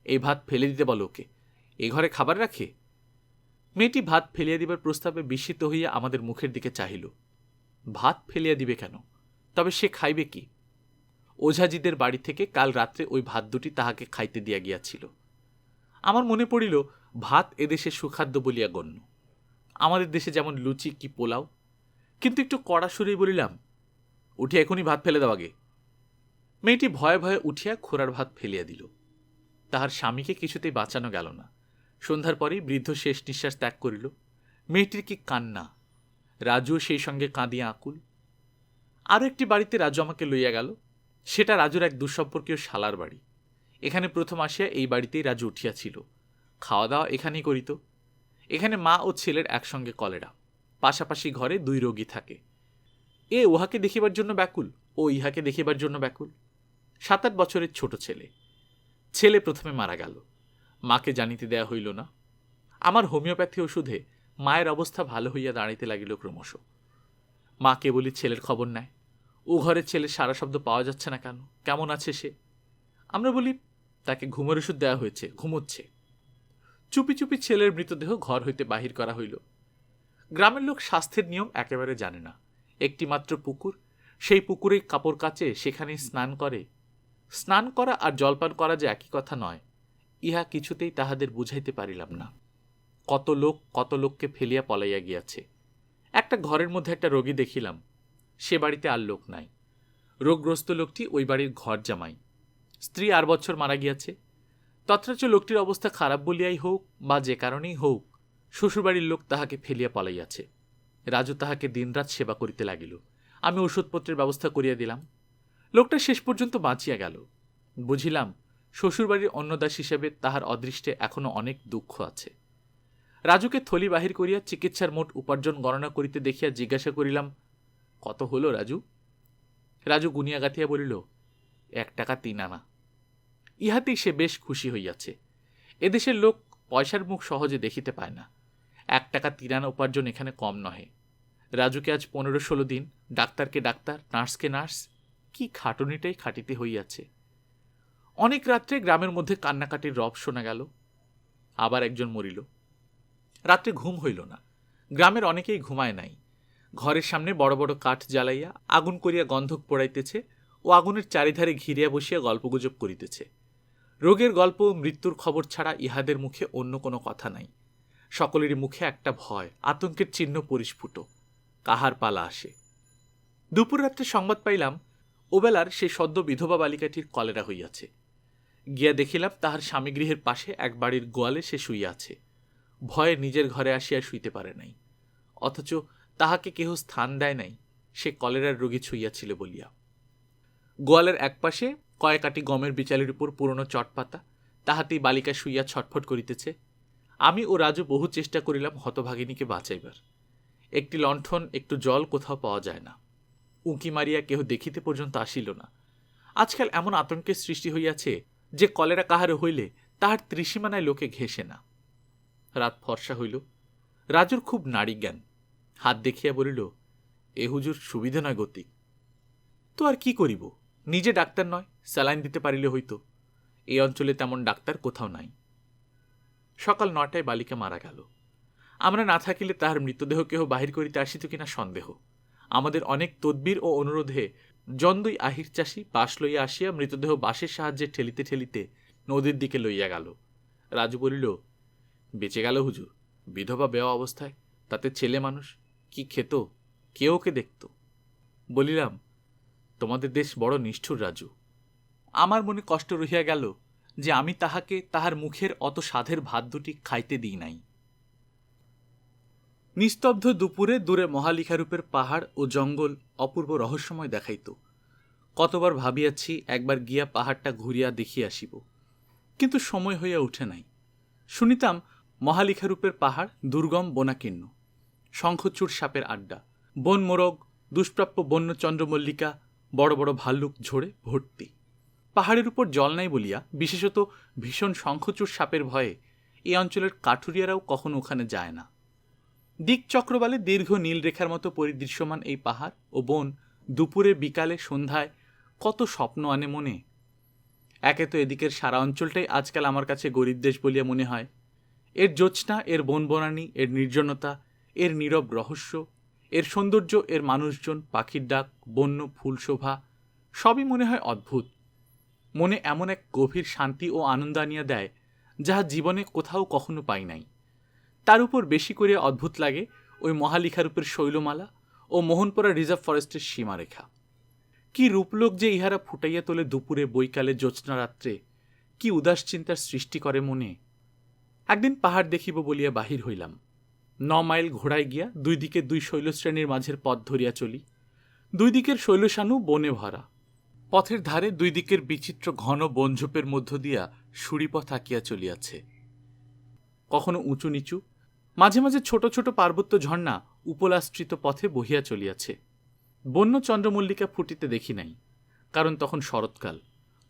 এই ভাত ফেলে দিতে বলো ওকে, এ ঘরে খাবার রাখে? মেয়েটি ভাত ফেলিয়া দিবার প্রস্তাবে বিস্মিত হইয়া আমাদের মুখের দিকে চাহিল। ভাত ফেলিয়া দিবে কেন? তবে সে খাইবে কি? ওঝাজিদের বাড়ি থেকে কাল রাত্রে ওই ভাত দুটি তাহাকে খাইতে দিয়া গিয়াছিল। আমার মনে পড়িল, ভাত এদেশে সুখাদ্য বলিয়া গণ্য, আমাদের দেশে যেমন লুচি কি পোলাও। কিন্তু একটু কড়া সুরেই বলিলাম, উঠে এখনই ভাত ফেলে দাও আগে। মেয়েটি ভয়ে ভয়ে উঠিয়া খোরার ভাত ফেলিয়া দিল। তাহার স্বামীকে কিছুতেই বাঁচানো গেল না। সন্ধ্যার পরেই বৃদ্ধ শেষ নিঃশ্বাস ত্যাগ করিল। মেয়েটির কি কান্না! রাজুও সেই সঙ্গে কাঁদিয়া আকুল। আরও একটি বাড়িতে রাজু আমাকে লইয়া গেল। সেটা রাজুর এক দুঃসম্পর্কীয় শালার বাড়ি। এখানে প্রথম আসিয়া এই বাড়িতেই রাজু উঠিয়াছিল। খাওয়া দাওয়া এখানেই করিত। এখানে মা ও ছেলের একসঙ্গে কলেরা। পাশাপাশি ঘরে 2 রোগী থাকে। এ উহাকে দেখিবার জন্য ব্যাকুল, ও ইহাকে দেখিবার জন্য ব্যাকুল। 7-8 বছরের ছোট ছেলে। ছেলে প্রথমে মারা গেল, মাকে জানিতে দেয়া হইল না। আমার হোমিওপ্যাথি ওষুধে মায়ের অবস্থা ভালো হইয়া দাঁড়াইতে লাগিল ক্রমশ। মা কেবলই ছেলের খবর নেয়। ও ঘরের ছেলের সারা শব্দ পাওয়া যাচ্ছে না কেন, কেমন আছে সে? আমরা বলি, তাকে ঘুমের ওষুধ দেওয়া হয়েছে, ঘুমোচ্ছে। চুপি চুপি ছেলের মৃতদেহ ঘর হইতে বাহির করা হইল। গ্রামের লোক স্বাস্থ্যের নিয়ম একেবারে জানে না। একটি মাত্র পুকুর, সেই পুকুরেই কাপড় কাচে, সেখানেই স্নান করে। স্নান করা আর জলপান করা যে একই কথা নয়, ইহা কিছুতেই তাহাদের বুঝাইতে পারিলাম না। কত লোক কত লোককে ফেলিয়া পলাইয়া গিয়াছে। একটা ঘরের মধ্যে একটা রোগী দেখিলাম, সে বাড়িতে আর লোক নাই। রোগগ্রস্ত লোকটি ওই বাড়ির ঘর জামাই। স্ত্রী 8 বছর মারা গিয়াছে। তত্রাচ লোকটির অবস্থা খারাপ বলিয়াই হোক বা যে কারণেই হোক, শ্বশুরবাড়ির লোক তাহাকে ফেলিয়া পলাইয়াছে। রাজু তাহাকে দিনরাত সেবা করিতে লাগিল। আমি ওষুধপত্রের ব্যবস্থা করিয়া দিলাম। লোকটা শেষ পর্যন্ত বাঁচিয়া গেল। বুঝিলাম, শ্বশুরবাড়ির অন্নদাস হিসেবে তাহার অদৃষ্টে এখনো অনেক দুঃখ আছে। রাজুকে থলি বাহির করিয়া চিকিৎসার মোট উপার্জন গণনা করিতে দেখিয়া জিজ্ঞাসা করিলাম, কত হল রাজু? রাজু গুনিয়া গাঁথিয়া বলিল, 1 টাকা 3 আনা। ইহাতেই সে বেশ খুশি হইয়াছে। এদেশের লোক পয়সার মুখ সহজে দেখিতে পায় না। 1 টাকা 3 আনা উপার্জন এখানে কম নহে। রাজুকে আজ 15-16 দিন ডাক্তারকে ডাক্তার, নার্সকে নার্স, কি খাটুনিটাই খাটিতে হইয়াছে। অনেক রাত্রে গ্রামের মধ্যে কান্নাকাটির রব শোনা গেল। আবার একজন মরিল। রাত্রে ঘুম হইল না। গ্রামের অনেকেই ঘুমায় নাই। ঘরের সামনে বড় বড় কাঠ জ্বালাইয়া আগুন করিয়া গন্ধক পোড়াইতেছে ও আগুনের চারিধারে ঘিরিয়া বসিয়া গল্পগুজব করিতেছে। রোগের গল্প, মৃত্যুর খবর ছাড়া ইহাদের মুখে অন্য কোনো কথা নাই। সকলেরই মুখে একটা ভয়, আতঙ্কের চিহ্ন পরিস্ফুট। কাহার পালা আসে। দুপুর রাত্রে সংবাদ পাইলাম, ওবেলার সেই সদ্য বিধবা বালিকাটির কলেরা হইয়াছে। গিয়া দেখিলাম, তাহার স্বামীগৃহের পাশে এক বাড়ির গোয়ালে সে শুইয়া আছে। ভয়ে নিজের ঘরে আসিয়া শুইতে পারে নাই। অথচ তাহাকে কেহ স্থান দেয় নাই, সে কলেরার রোগী ছুইয়াছিল বলিয়া। গোয়ালের একপাশে কয়েকাটি গমের বিচালির উপর পুরনো চটপাতা, তাহাতেই বালিকা শুইয়া ছটফট করিতেছে। আমি ও রাজু বহু চেষ্টা করিলাম হতভাগিনীকে বাঁচাইবার। একটি লণ্ঠন, একটু জল কোথাও পাওয়া যায় না। উঁকি মারিয়া কেহ দেখিতে পর্যন্ত আসিল না। আজকাল এমন আতঙ্কের সৃষ্টি হইয়াছে যে কলেরা কাহারে হইলে তাহার ত্রিসীমানায় লোকে ঘেঁষে না। রাত ফর্সা হইল। রাজুর খুব নাড়ী জ্ঞান। হাত দেখিয়া বলিল, এ হুজুর সুবিধে নয় গতি। তো আর কি করিব? নিজে ডাক্তার নয়, স্যালাইন দিতে পারিলে হইত। এই অঞ্চলে তেমন ডাক্তার কোথাও নাই। সকাল 9টায় বালিকা মারা গেল। আমরা না থাকিলে তাহার মৃতদেহ কেহ বাহির করিতে আসিত কিনা সন্দেহ। আমাদের অনেক তদবির ও অনুরোধে জন্দুই আহির চাষি বাঁশ লইয়া আসিয়া মৃতদেহ বাঁশের সাহায্যে ঠেলিতে ঠেলিতে নদীর দিকে লইয়া গেল। রাজু বলিল, বেঁচে গেল হুজুর, বিধবা বেওয়া অবস্থায়, তাতে ছেলে মানুষ, কি খেত, কে ওকে দেখত? বলিলাম, তোমাদের দেশ বড় নিষ্ঠুর রাজু। আমার মনে কষ্ট রহিয়া গেল যে আমি তাহাকে তাহার মুখের অত স্বাদের ভাত দুটি খাইতে দিই নাই। নিস্তব্ধ দুপুরে দূরে মহালিখারূপের পাহাড় ও জঙ্গল অপূর্ব রহস্যময় দেখাইত। কতবার ভাবিয়াছি একবার গিয়া পাহাড়টা ঘুরিয়া দেখিয়া আসিব, কিন্তু সময় হইয়া উঠে নাই। শুনিতাম মহালিখারূপের পাহাড় দুর্গম বনাকীর্ণ, শঙ্খচূড় সাপের আড্ডা, বন মোরগ, দুষ্প্রাপ্য বন্য চন্দ্রমল্লিকা, বড় বড় ভাল্লুক ঝোড়ে ভর্তি। পাহাড়ের উপর জল নাই বলিয়া, বিশেষত ভীষণ শঙ্খচূড় সাপের ভয়ে এই অঞ্চলের কাঠুরিয়ারাও কখনো ওখানে যায় না। দিক চক্রবালে দীর্ঘ নীলরেখার মতো পরিদৃশ্যমান এই পাহাড় ও বন দুপুরে, বিকালে, সন্ধ্যায় কত স্বপ্ন আনে মনে। একে তো এদিকের সারা অঞ্চলটাই আজকাল আমার কাছে গরিব দেশ বলিয়া মনে হয়। এর জ্যোৎস্না, এর বনবনানী, এর নির্জনতা, এর নীরব রহস্য, এর সৌন্দর্য, এর মানুষজন, পাখির ডাক, বন্য ফুলশোভা সবই মনে হয় অদ্ভুত। মনে এমন এক গভীর শান্তি ও আনন্দ আনিয়া দেয়, যাহা জীবনে কোথাও কখনো পাই নাই। তার উপর বেশি করে অদ্ভুত লাগে ওই মহালিখারূপের শৈলমালা ও মোহনপুরা রিজার্ভ ফরেস্টের সীমারেখা। কি রূপলোক যে ইহারা ফুটাইয়া তোলে দুপুরে, বৈকালে, জ্যোৎস্না রাত্রে, কি উদাস চিন্তার সৃষ্টি করে মনে। একদিন পাহাড় দেখিব বলিয়া বাহির হইলাম। 9 মাইল ঘোড়ায় গিয়া দুই দিকে 2 শৈলশ্রেণীর মাঝের পথ ধরিয়া চলি। দুই দিকের শৈলশানু বনে ভরা। পথের ধারে দুই দিকের বিচিত্র ঘন বনঝোপের মধ্য দিয়া সুড়িপথ আঁকিয়া চলিয়াছে, কখনো উঁচু নিচু, মাঝে মাঝে ছোট ছোট পার্বত্য ঝর্ণা উপলাশ্রিত পথে বহিয়া চলিয়াছে। বন্য চন্দ্রমল্লিকা ফুটিতে দেখি নাই, কারণ তখন শরৎকাল,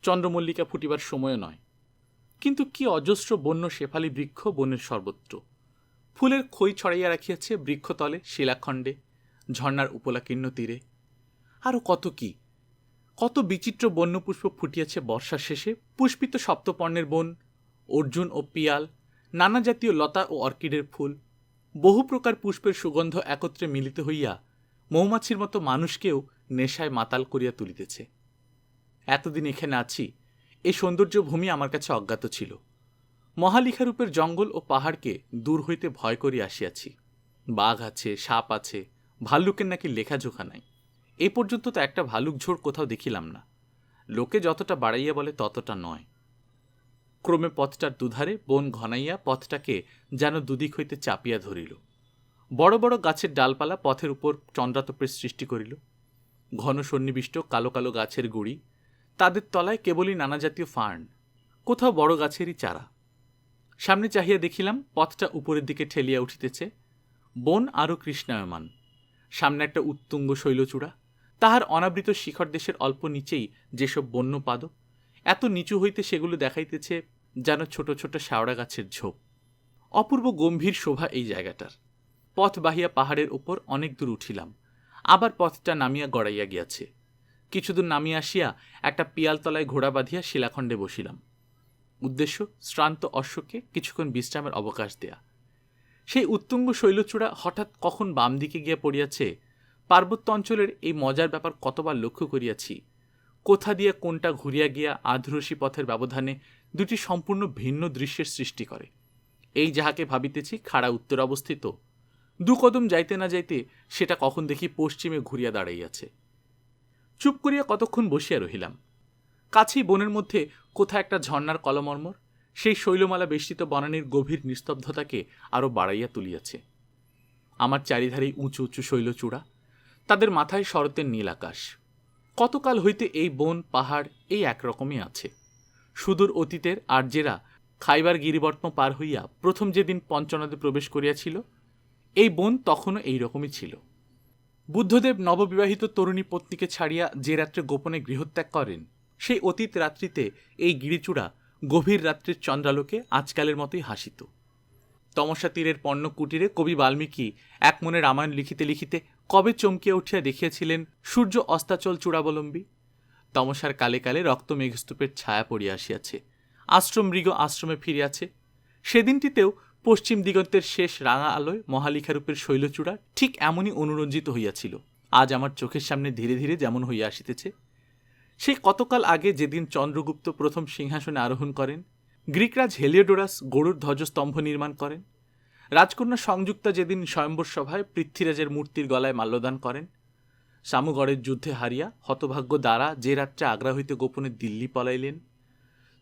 চন্দ্রমল্লিকা ফুটিবার সময় নয়। কিন্তু কি অজস্র বন্য শেফালি বৃক্ষ বনের সর্বত্র। ফুলের খই ছড়াইয়া রাখিয়াছে বৃক্ষতলে, শিলাখণ্ডে, ঝর্ণার উপলাকীর্ণ তীরে। আরও কত কি, কত বিচিত্র বন্যপুষ্প ফুটিয়াছে বর্ষার শেষে। পুষ্পিত সপ্তপর্ণের বন, অর্জুন ও পিয়াল, নানা জাতীয় লতা ও অর্কিডের ফুল, বহু প্রকার পুষ্পের সুগন্ধ একত্রে মিলিত হইয়া মৌমাছির মতো মানুষকেও নেশায় মাতাল করিয়া তুলিতেছে। এতদিন এখানে আছি, এই সৌন্দর্য ভূমি আমার কাছে অজ্ঞাত ছিল। মহালিখারূপের জঙ্গল ও পাহাড়কে দূর হইতে ভয় করিয়া আসিয়াছি। বাঘ আছে, সাপ আছে, ভাল্লুকের নাকি লেখাজোখা নাই। এই পর্যন্ত তো একটা ভালুক ঝোড় কোথাও দেখিলাম না। লোকে যতটা বাড়াইয়া বলে ততটা নয়। ক্রমে পথটার দুধারে বন ঘনাইয়া পথটাকে যেন দুদিক হইতে চাপিয়া ধরিল। বড় বড় গাছের ডালপালা পথের উপর চন্দ্রাতপের সৃষ্টি করিল। ঘন সন্নিবিষ্ট কালো কালো গাছের গুড়ি, তাদের তলায় কেবলই নানা জাতীয় ফার্ন, কোথাও বড় গাছেরই চারা। সামনে চাহিয়া দেখিলাম পথটা উপরের দিকে ঠেলিয়া উঠিতেছে। বন আরও কৃষ্ণায়মান। সামনে একটা উত্তুঙ্গ শৈলচূড়া, তাহার অনাবৃত শিখর দেশের অল্প নিচেই যেসব বন্য পাদক, এত নিচু হইতে সেগুলো দেখাইতেছে যেন ছোট ছোট শাওড়া গাছের ঝোপ। অপূর্ব গম্ভীর শোভা এই জায়গাটার। পথ বাহিয়া পাহাড়ের উপর অনেক দূর উঠিলাম, আবার পথটা নামিয়া গড়াইয়া গিয়াছে। কিছুদূর নামিয়া আসিয়া একটা পিয়ালতলায় ঘোড়া বাঁধিয়া শিলাখণ্ডে বসিলাম। উদ্দেশ্য শ্রান্ত অশ্বকে কিছুক্ষণ বিশ্রামের অবকাশ দেয়া। সেই উত্তুঙ্গ শৈলচূড়া হঠাৎ কখন বাম দিকে গিয়া পড়িয়াছে, পার্বত্য অঞ্চলের এই মজার ব্যাপার কতবার লক্ষ্য করিয়াছি। কোথা দিয়া কোনটা ঘুরিয়া গিয়া আধরসী পথের ব্যবধানে দুটি সম্পূর্ণ ভিন্ন দৃশ্যের সৃষ্টি করে। এই যাহাকে ভাবিতেছি খাড়া উত্তর অবস্থিত, 2 কদম যাইতে না যাইতে সেটা কখন দেখি পশ্চিমে ঘুরিয়া দাঁড়াইয়াছে। চুপ করিয়া কতক্ষণ বসিয়া রহিলাম। কাছেই বনের মধ্যে কোথা একটা ঝর্ণার কলমর্মর সেই শৈলমালা বেষ্টিত বনানীর গভীর নিস্তব্ধতাকে আরও বাড়াইয়া তুলিয়াছে। আমার চারিধারেই উঁচু উঁচু শৈলচূড়া, তাদের মাথায় শরতের নীল আকাশ। কতকাল হইতে এই বন পাহাড় এই একরকমই আছে। সুদূর অতীতের আর্যেরা খাইবার গিরিবর্ত্ম পার হইয়া প্রথম যেদিন পঞ্চনদে প্রবেশ করিয়াছিল, এই বন তখনও এইরকমই ছিল। বুদ্ধদেব নববিবাহিত তরুণী পত্নীকে ছাড়িয়া যে রাত্রে গোপনে গৃহত্যাগ করেন, সেই অতীত রাত্রিতে এই গিরিচূড়া গভীর রাত্রির চন্দ্রালোকে আজকালের মতোই হাসিত। তমসা তীরের পণ্য কুটিরে কবি বাল্মীকি এক মনে রামায়ণ লিখিতে লিখিতে কবে চমকিয়া উঠিয়া দেখিয়াছিলেন সূর্য অস্তাচল চূড়াবলম্বী। তমসার কালে কালে রক্ত মেঘস্তূপের ছায়া পড়িয়া আসিয়াছে, আশ্রম মৃগ আশ্রমে ফিরিয়াছে। সেদিনটিতেও পশ্চিম দিগন্তের শেষ রাঙা আলোয় মহালিখারূপের শৈলচূড়া ঠিক এমনই অনুরঞ্জিত হইয়াছিল। আজ আমার চোখের সামনে ধীরে ধীরে যেমন হইয়া আসিতেছে। সেই কতকাল আগে যেদিন চন্দ্রগুপ্ত প্রথম সিংহাসনে আরোহণ করেন, গ্রিকরাজ হেলিওডোরাস গরুর ধ্বজস্তম্ভ নির্মাণ করেন, রাজকন্যা সংযুক্তা যেদিন স্বয়ম্বর সভায় পৃথ্বীরাজের মূর্তির গলায় মাল্যদান করেন, সামুগড়ের যুদ্ধে হারিয়া হতভাগ্য দ্বারা যে রাত্রে আগ্রা হইতে গোপনে দিল্লি পলাইলেন,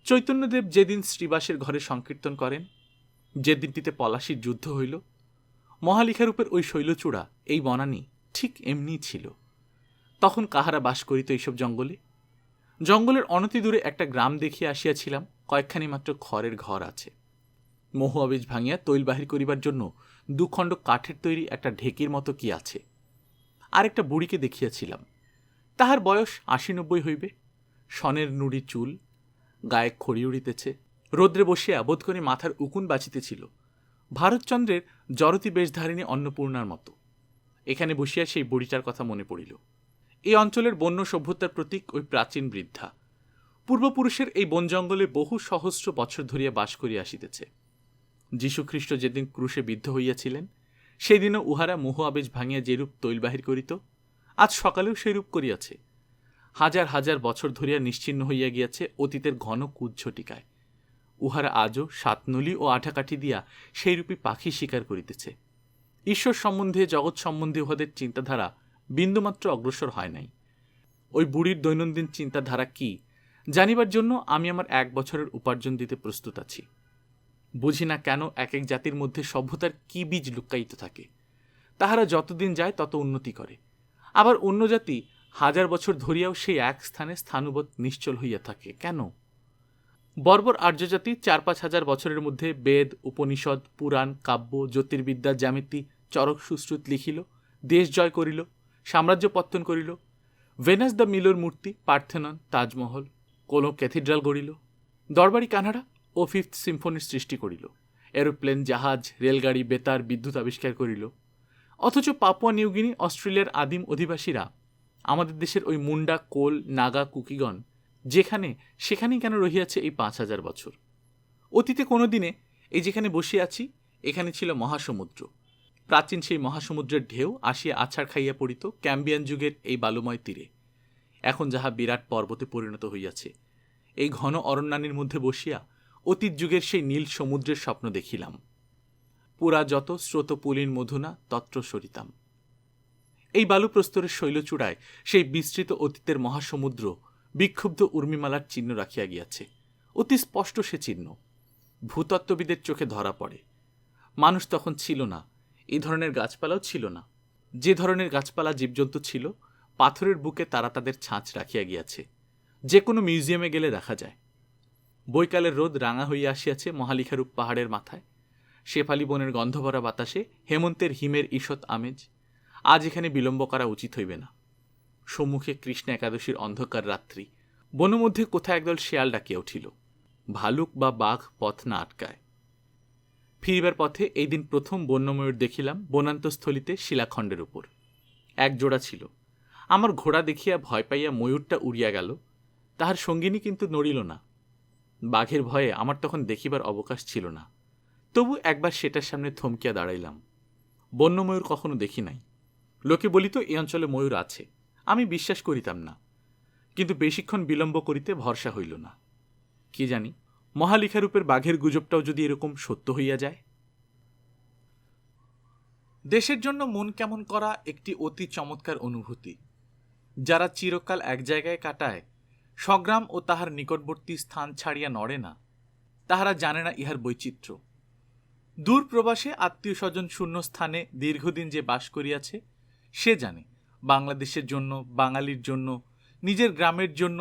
চৈতন্যদেব যেদিন শ্রীবাসের ঘরে সংকীর্তন করেন, যে দিনটিতে পলাশীর যুদ্ধ হইল, মহালিখারূপের ওই শৈলচূড়া, এই বনানী ঠিক এমনিই ছিল। তখন কাহারা বাস করিত এইসব জঙ্গলে? জঙ্গলের অনতি দূরে একটা গ্রাম দেখিয়া আসিয়াছিলাম, কয়েকখানি মাত্র খড়ের ঘর আছে। মহু আবিজ ভাঙিয়া তৈল বাহির করিবার জন্য 2 খণ্ড কাঠের তৈরি একটা ঢেকির মতো কি আছে। আরেকটা বুড়িকে দেখিয়াছিলাম। তাহার বয়স ৮০-৯০ হইবে। সনের নুড়ি চুল, গায়ে খড়ি উড়িতেছে, রৌদ্রে বসিয়া বোধ করি মাথার উকুন বাঁচিতেছিল, ভারতচন্দ্রের জরতি বেশধারিণী অন্নপূর্ণার মতো। এখানে বসিয়া সেই বুড়িটার কথা মনে পড়িল। এই অঞ্চলের বন্য সভ্যতার প্রতীক ওই প্রাচীন বৃদ্ধা। পূর্বপুরুষের এই বন জঙ্গলে বহু সহস্র বছর ধরিয়া বাস করিয়া আসিতেছে। যীশুখ্রিস্ট যেদিন ক্রুশে বিদ্ধ হইয়াছিলেন, সেদিনও উহারা মোহ আবেশ ভাঙিয়া যেরূপ তৈল বাহির করিত, আজ সকালেও সেইরূপ করিয়াছে। হাজার হাজার বছর ধরিয়া নিশ্চিহ্ন হইয়া গিয়াছে অতীতের ঘন কুজ্ঝটিকায়। উহারা আজও সাতনলি ও আঠাকাঠি দিয়া সেইরূপী পাখি শিকার করিতেছে। ঈশ্বর সম্বন্ধে, জগৎ সম্বন্ধে উহাদের চিন্তাধারা বিন্দুমাত্র অগ্রসর হয় নাই। ওই বুড়ির দৈনন্দিন চিন্তাধারা কি জানিবার জন্য আমি আমার ১ বছরের উপার্জন দিতে প্রস্তুত আছি। বুঝি না কেন এক এক জাতির মধ্যে সভ্যতার কি বীজ লুকায়িত থাকে। তাহারা যতদিন যায় তত উন্নতি করে, আবার অন্য জাতি হাজার বছর ধরিয়াও সেই এক স্থানে স্থানুবৎ নিশ্চল হইয়া থাকে কেন? বর্বর আর্যজাতি ৪-৫ হাজার বছরের মধ্যে বেদ, উপনিষদ, পুরাণ, কাব্য, জ্যোতির্বিদ্যা, জ্যামিতি, চরক সুশ্রুত লিখিল, দেশ জয় করিল, সাম্রাজ্য পত্তন করিল, ভেনাস দ্য মিলোর মূর্তি, পার্থেনন, তাজমহল, কোন ক্যাথিড্রাল গড়িল, দরবারি কানাডা ও 5th সিম্ফনির সৃষ্টি করিল, এরোপ্লেন, জাহাজ, রেলগাড়ি, বেতার, বিদ্যুৎ আবিষ্কার করিল। অথচ পাপুয়া নিউগিনি, অস্ট্রেলিয়ার আদিম অধিবাসীরা, আমাদের দেশের ওই মুন্ডা, কোল, নাগা, কুকিগণ যেখানে সেখানেই কেন রহিয়াছে এই ৫,০০০ বছর? অতীতে কোনো দিনে এই যেখানে বসিয়া আছি, এখানে ছিল মহাসমুদ্র। প্রাচীন সেই মহাসমুদ্রের ঢেউ আসিয়া আছাড় খাইয়া পড়িত ক্যাম্বিয়ান যুগের এই বালুময় তীরে। এখন যাহা বিরাট পর্বতে পরিণত হইয়াছে, এই ঘন অরণ্যানীর মধ্যে বসিয়া অতীত যুগের সেই নীল সমুদ্রের স্বপ্ন দেখিলাম। পুরা যত স্রোতপুলীন মধুনা তত্র সরিতাম। এই বালুপ্রস্তরের শৈলচূড়ায় সেই বিস্তৃত অতীতের মহাসমুদ্র বিক্ষুব্ধ উর্মিমালার চিহ্ন রাখিয়া গিয়াছে। অতি স্পষ্ট সে চিহ্ন, ভূতত্ত্ববিদের চোখে ধরা পড়ে। মানুষ তখন ছিল না, এই ধরনের গাছপালাও ছিল না। যে ধরনের গাছপালা জীবজন্তু ছিল, পাথরের বুকে তারা তাদের ছাঁচ রাখিয়া গিয়াছে, যে কোনো মিউজিয়ামে গেলে দেখা যায়। বৈকালের রোদ রাঙা হইয়া আসিয়াছে মহালিখারূপ পাহাড়ের মাথায়, শেফালি বনের গন্ধভরা বাতাসে হেমন্তের হিমের ঈষৎ আমেজ। আজ এখানে বিলম্ব করা উচিত হইবে না। সম্মুখে কৃষ্ণ একাদশীর অন্ধকার রাত্রি, বনমধ্যে কোথায় একদল শেয়াল ডাকিয়া উঠিল। ভালুক বা বাঘ পথ না আটকায়। ফিরিবার পথে এই দিন প্রথম বন্যময়ূর দেখিলাম বনান্তস্থলিতে শিলাখণ্ডের উপর। এক জোড়া ছিল। আমার ঘোড়া দেখিয়া ভয় পাইয়া ময়ূরটা উড়িয়া গেল, তাহার সঙ্গিনী কিন্তু নড়িল না। বাঘের ভয়ে আমার তখন দেখিবার অবকাশ ছিল না, তবু একবার সেটার সামনে থমকিয়া দাঁড়াইলাম। বন্যময়ূর কখনো দেখি নাই। লোকে বলিত এই অঞ্চলে ময়ূর আছে, আমি বিশ্বাস করিতাম না, কিন্তু বেশিক্ষণ বিলম্ব করিতে ভরসা হইল না। কি জানি, মহালিখারূপের বাঘের গুজবটাও যদি এরকম সত্য হইয়া যায়। দেশের জন্য মন কেমন করা একটি অতি চমৎকার অনুভূতি। যারা চিরকাল এক জায়গায় কাটায়, স্বগ্রাম ও তাহার নিকটবর্তী স্থান ছাড়িয়া নড়ে না, তাহারা জানে না ইহার বৈচিত্র্য। দূর প্রবাসে আত্মীয় স্বজন শূন্য স্থানে দীর্ঘদিন যে বাস করিয়াছে, সে জানে বাংলাদেশের জন্য, বাঙালির জন্য, নিজের গ্রামের জন্য,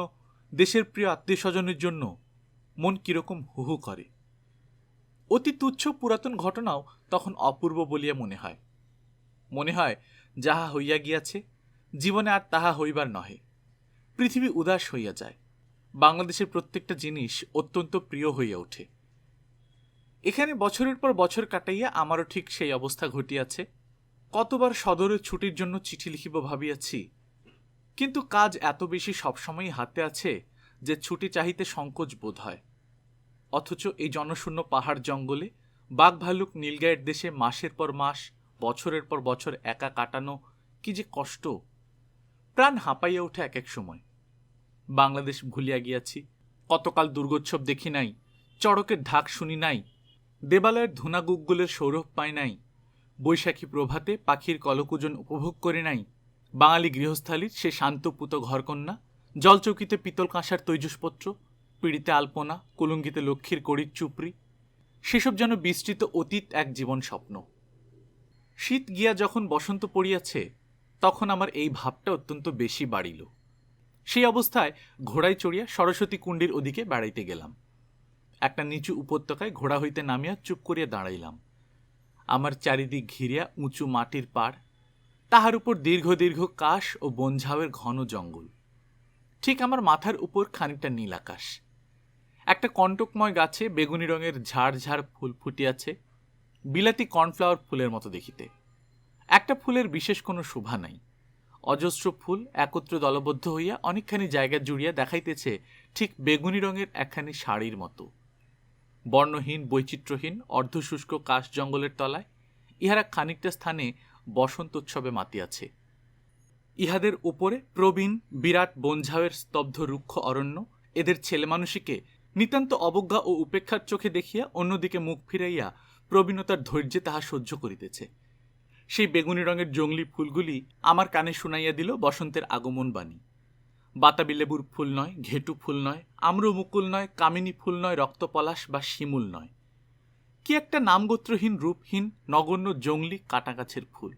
দেশের প্রিয় আত্মীয় স্বজনের জন্য মন কিরকম হুহু করে। অতি তুচ্ছ পুরাতন ঘটনাও তখন অপূর্ব বলিয়া মনে হয়। মনে হয় যাহা হইয়া গিয়াছে, জীবনে আর তাহা হইবার নহে। পৃথিবী উদাস হইয়া যায়। বাংলাদেশের প্রত্যেকটা জিনিস অত্যন্ত প্রিয় হইয়া ওঠে। এখানে বছরের পর বছর কাটাইয়া আমারও ঠিক সেই অবস্থা ঘটিয়াছে। কতবার সদরে ছুটির জন্য চিঠি লিখিব ভাবিয়াছি, কিন্তু কাজ এত বেশি সবসময়ই হাতে আছে যে ছুটি চাহিতে সংকোচ বোধ হয়। অথচ এই জনশূন্য পাহাড় জঙ্গলে বাঘ ভাল্লুক নীলগাইয়ের দেশে মাসের পর মাস, বছরের পর বছর একা কাটানো কি যে কষ্ট! প্রাণ হাঁপাইয়া ওঠে এক এক সময়। বাংলাদেশ ভুলিয়া গিয়াছি। কতকাল দুর্গোৎসব দেখি নাই, চড়কের ঢাক শুনি নাই, দেবালয়ের ধুনা গুগগুলের সৌরভ পাই নাই, বৈশাখী প্রভাতে পাখির কলকুজন উপভোগ করে নাই, বাঙালি গৃহস্থালির সে শান্ত পুত ঘরকন্যা, জলচৌকিতে পিতল কাঁসার তৈজসপত্র, পিড়িতে আলপনা, কুলুঙ্গিতে লক্ষ্মীর কড়ির চুপড়ি, সেসব যেন বিস্তৃত অতীত এক জীবন স্বপ্ন। শীত গিয়া যখন বসন্ত পড়িয়াছে, তখন আমার এই ভাবটা অত্যন্ত বেশি বাড়িল। সেই অবস্থায় ঘোড়ায় চড়িয়া সরস্বতী কুণ্ডীর ওদিকে বেড়াইতে গেলাম। একটা নিচু উপত্যকায় ঘোড়া হইতে নামিয়া চুপ করিয়া দাঁড়াইলাম। আমার চারিদিক ঘিরিয়া উঁচু মাটির পাড়, তাহার উপর দীর্ঘ দীর্ঘ কাশ ও বনঝাউয়ের ঘন জঙ্গল। ঠিক আমার মাথার উপর খানিকটা নীল আকাশ। একটা কণ্টকময় গাছে বেগুনি রঙের ঝাড় ঝাড় ফুল ফুটিয়াছে, বিলাতি কর্নফ্লাওয়ার ফুলের মতো দেখিতে। একটা ফুলের বিশেষ কোনো শোভা নাই, অজস্র ফুল একত্র দলবদ্ধ হইয়া অনেকখানি জায়গা জুড়িয়া দেখাইতেছে ঠিক বেগুনি রঙের একখানি শাড়ির মতো। বর্ণহীন বৈচিত্র্যহীন অর্ধশুষ্ক কাশ জঙ্গলের তলায় ইহারা খানিকটা স্থানে বসন্তোৎসবে মাতিয়াছে। ইহাদের উপরে প্রবীণ বিরাট বনঝাউয়ের স্তব্ধ রুক্ষ অরণ্য এদের ছেলেমানুষীকে নিতান্ত অবজ্ঞা ও উপেক্ষার চোখে দেখিয়া অন্যদিকে মুখ ফিরাইয়া প্রবীণতার ধৈর্যে তাহা সহ্য করিতেছে। সেই বেগুনি রঙের জংলি ফুলগুলি আমার কানে শুনাইয়া দিল বসন্তের আগমন বাণী। বাতাবি লেবুর ফুল নয়, ঘেটু ফুল নয়, আম্রমুকুল নয়, কামিনী ফুল নয়, রক্তপলাশ বা শিমুল নয়, কি একটা নামগোত্রহীন রূপহীন নগণ্য জংলি কাটা গাছের ফুল।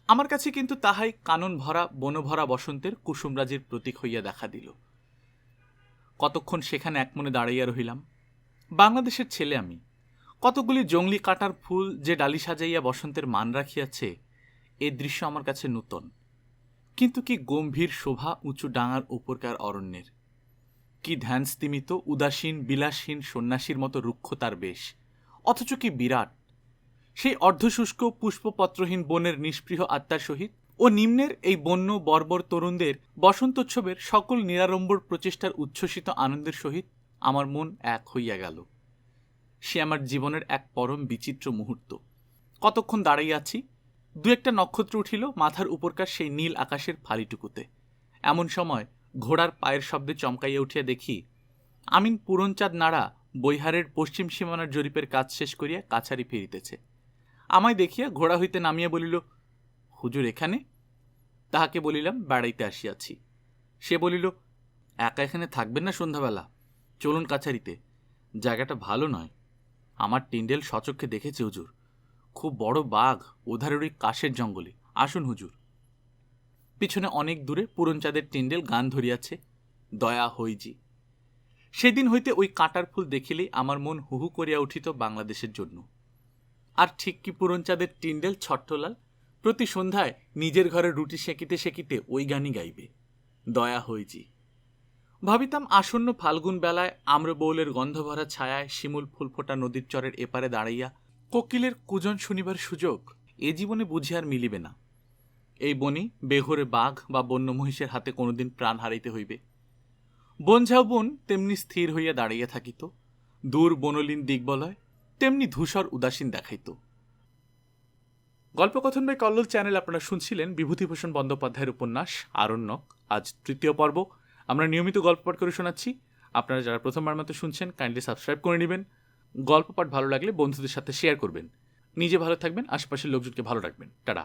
আমার কাছে কিন্তু তাহাই কানন ভরা বনভরা বসন্তের কুসুমরাজির প্রতীক হইয়া দেখা দিল। কতক্ষণ সেখানে একমনে দাঁড়াইয়া রহিলাম। বাংলাদেশের ছেলে আমি, কতগুলি জংলি কাটার ফুল যে ডালি সাজাইয়া বসন্তের মান রাখিয়াছে, এ দৃশ্য আমার কাছে নূতন। কিন্তু কি গম্ভীর শোভা উঁচু ডাঙার উপরকার অরণ্যের! কি ধ্যান স্তিমিত উদাসীন বিলাসহীন সন্ন্যাসীর মতো রুক্ষ তার বেশ, অথচ কি বিরাট! সেই অর্ধশুষ্ক পুষ্পপত্রহীন বনের নিষ্পৃহ আত্মার সহিত ও নিম্নের এই বন্য বর্বর তরুণদের বসন্তোৎসবের সকল নিরাড়ম্বর প্রচেষ্টার উচ্ছ্বসিত আনন্দের সহিত আমার মন এক হইয়া গেল। সে আমার জীবনের এক পরম বিচিত্র মুহূর্ত। কতক্ষণ দাঁড়াইয়া আছি, দু একটা নক্ষত্র উঠিল মাথার উপরকার সেই নীল আকাশের ফালিটুকুতে। এমন সময় ঘোড়ার পায়ের শব্দে চমকাইয়া উঠিয়া দেখি আমিন পুরনচাঁদ নাড়া বৈহারের পশ্চিম সীমানার জরিপের কাজ শেষ করিয়া কাছারি ফিরিতেছে। আমায় দেখিয়া ঘোড়া হইতে নামিয়া বলিল, হুজুর এখানে? তাহাকে বলিলাম, বেড়াইতে আসিয়াছি। সে বলিল, একা এখানে থাকবেন না সন্ধ্যাবেলা? চলুন কাছারিতে, জায়গাটা ভালো নয়। আমার টিন্ডেল সচক্ষে দেখেছে হুজুর, খুব বড় বাঘ ওধারের ওই কাশের জঙ্গলে। আসুন হুজুর। পিছনে অনেক দূরে পুরনচাঁদের টিন্ডেল গান ধরিয়াছে, দয়া হইজি। সেদিন হইতে ওই কাঁটার ফুল দেখিলেই আমার মন হুহু করিয়া উঠিত বাংলাদেশের জন্য। আর ঠিক কি পুরনচাঁদের টিন্ডেল ছট্টলাল প্রতি সন্ধ্যায় নিজের ঘরে রুটি সেঁকিতে সেঁকিতে ওই গানই গাইবে, দয়া হইজি। ভাবিতাম আসন্ন ফাল্গুন বেলায় আম্রবৌলের গন্ধভরা ছায়ায় শিমুল ফুল ফোটা নদীর চরের এপারে দাঁড়াইয়া কোকিলের কুজন শুনিবার সুযোগ এ জীবনে বুঝি আর মিলিবে না। এই বনে বেঘরে বাঘ বা বন্য মহিষের হাতে কোনোদিন প্রাণ হারাইতে হইবে। বনঝাউ বন তেমনি স্থির হইয়া দাঁড়াইয়া থাকিত, দূর বনলীন দিগ্বলয় তেমনি ধূসর উদাসীন দেখাইত। গল্পকথন বাই কল্লোল চ্যানেল আপনারা শুনছিলেন বিভূতিভূষণ বন্দ্যোপাধ্যায়ের উপন্যাস আরণ্যক। আজ তৃতীয় পর্ব। আমরা নিয়মিত গল্প পাঠ করে শোনাচ্ছি। আপনারা যারা প্রথমবার মতো শুনছেন কাইন্ডলি সাবস্ক্রাইব করে নেবেন। গল্প পাঠ ভালো লাগলে বন্ধুদের সাথে শেয়ার করবেন। নিজে ভালো থাকবেন, আশেপাশের লোকজনকে ভালো রাখবেন। টাটা।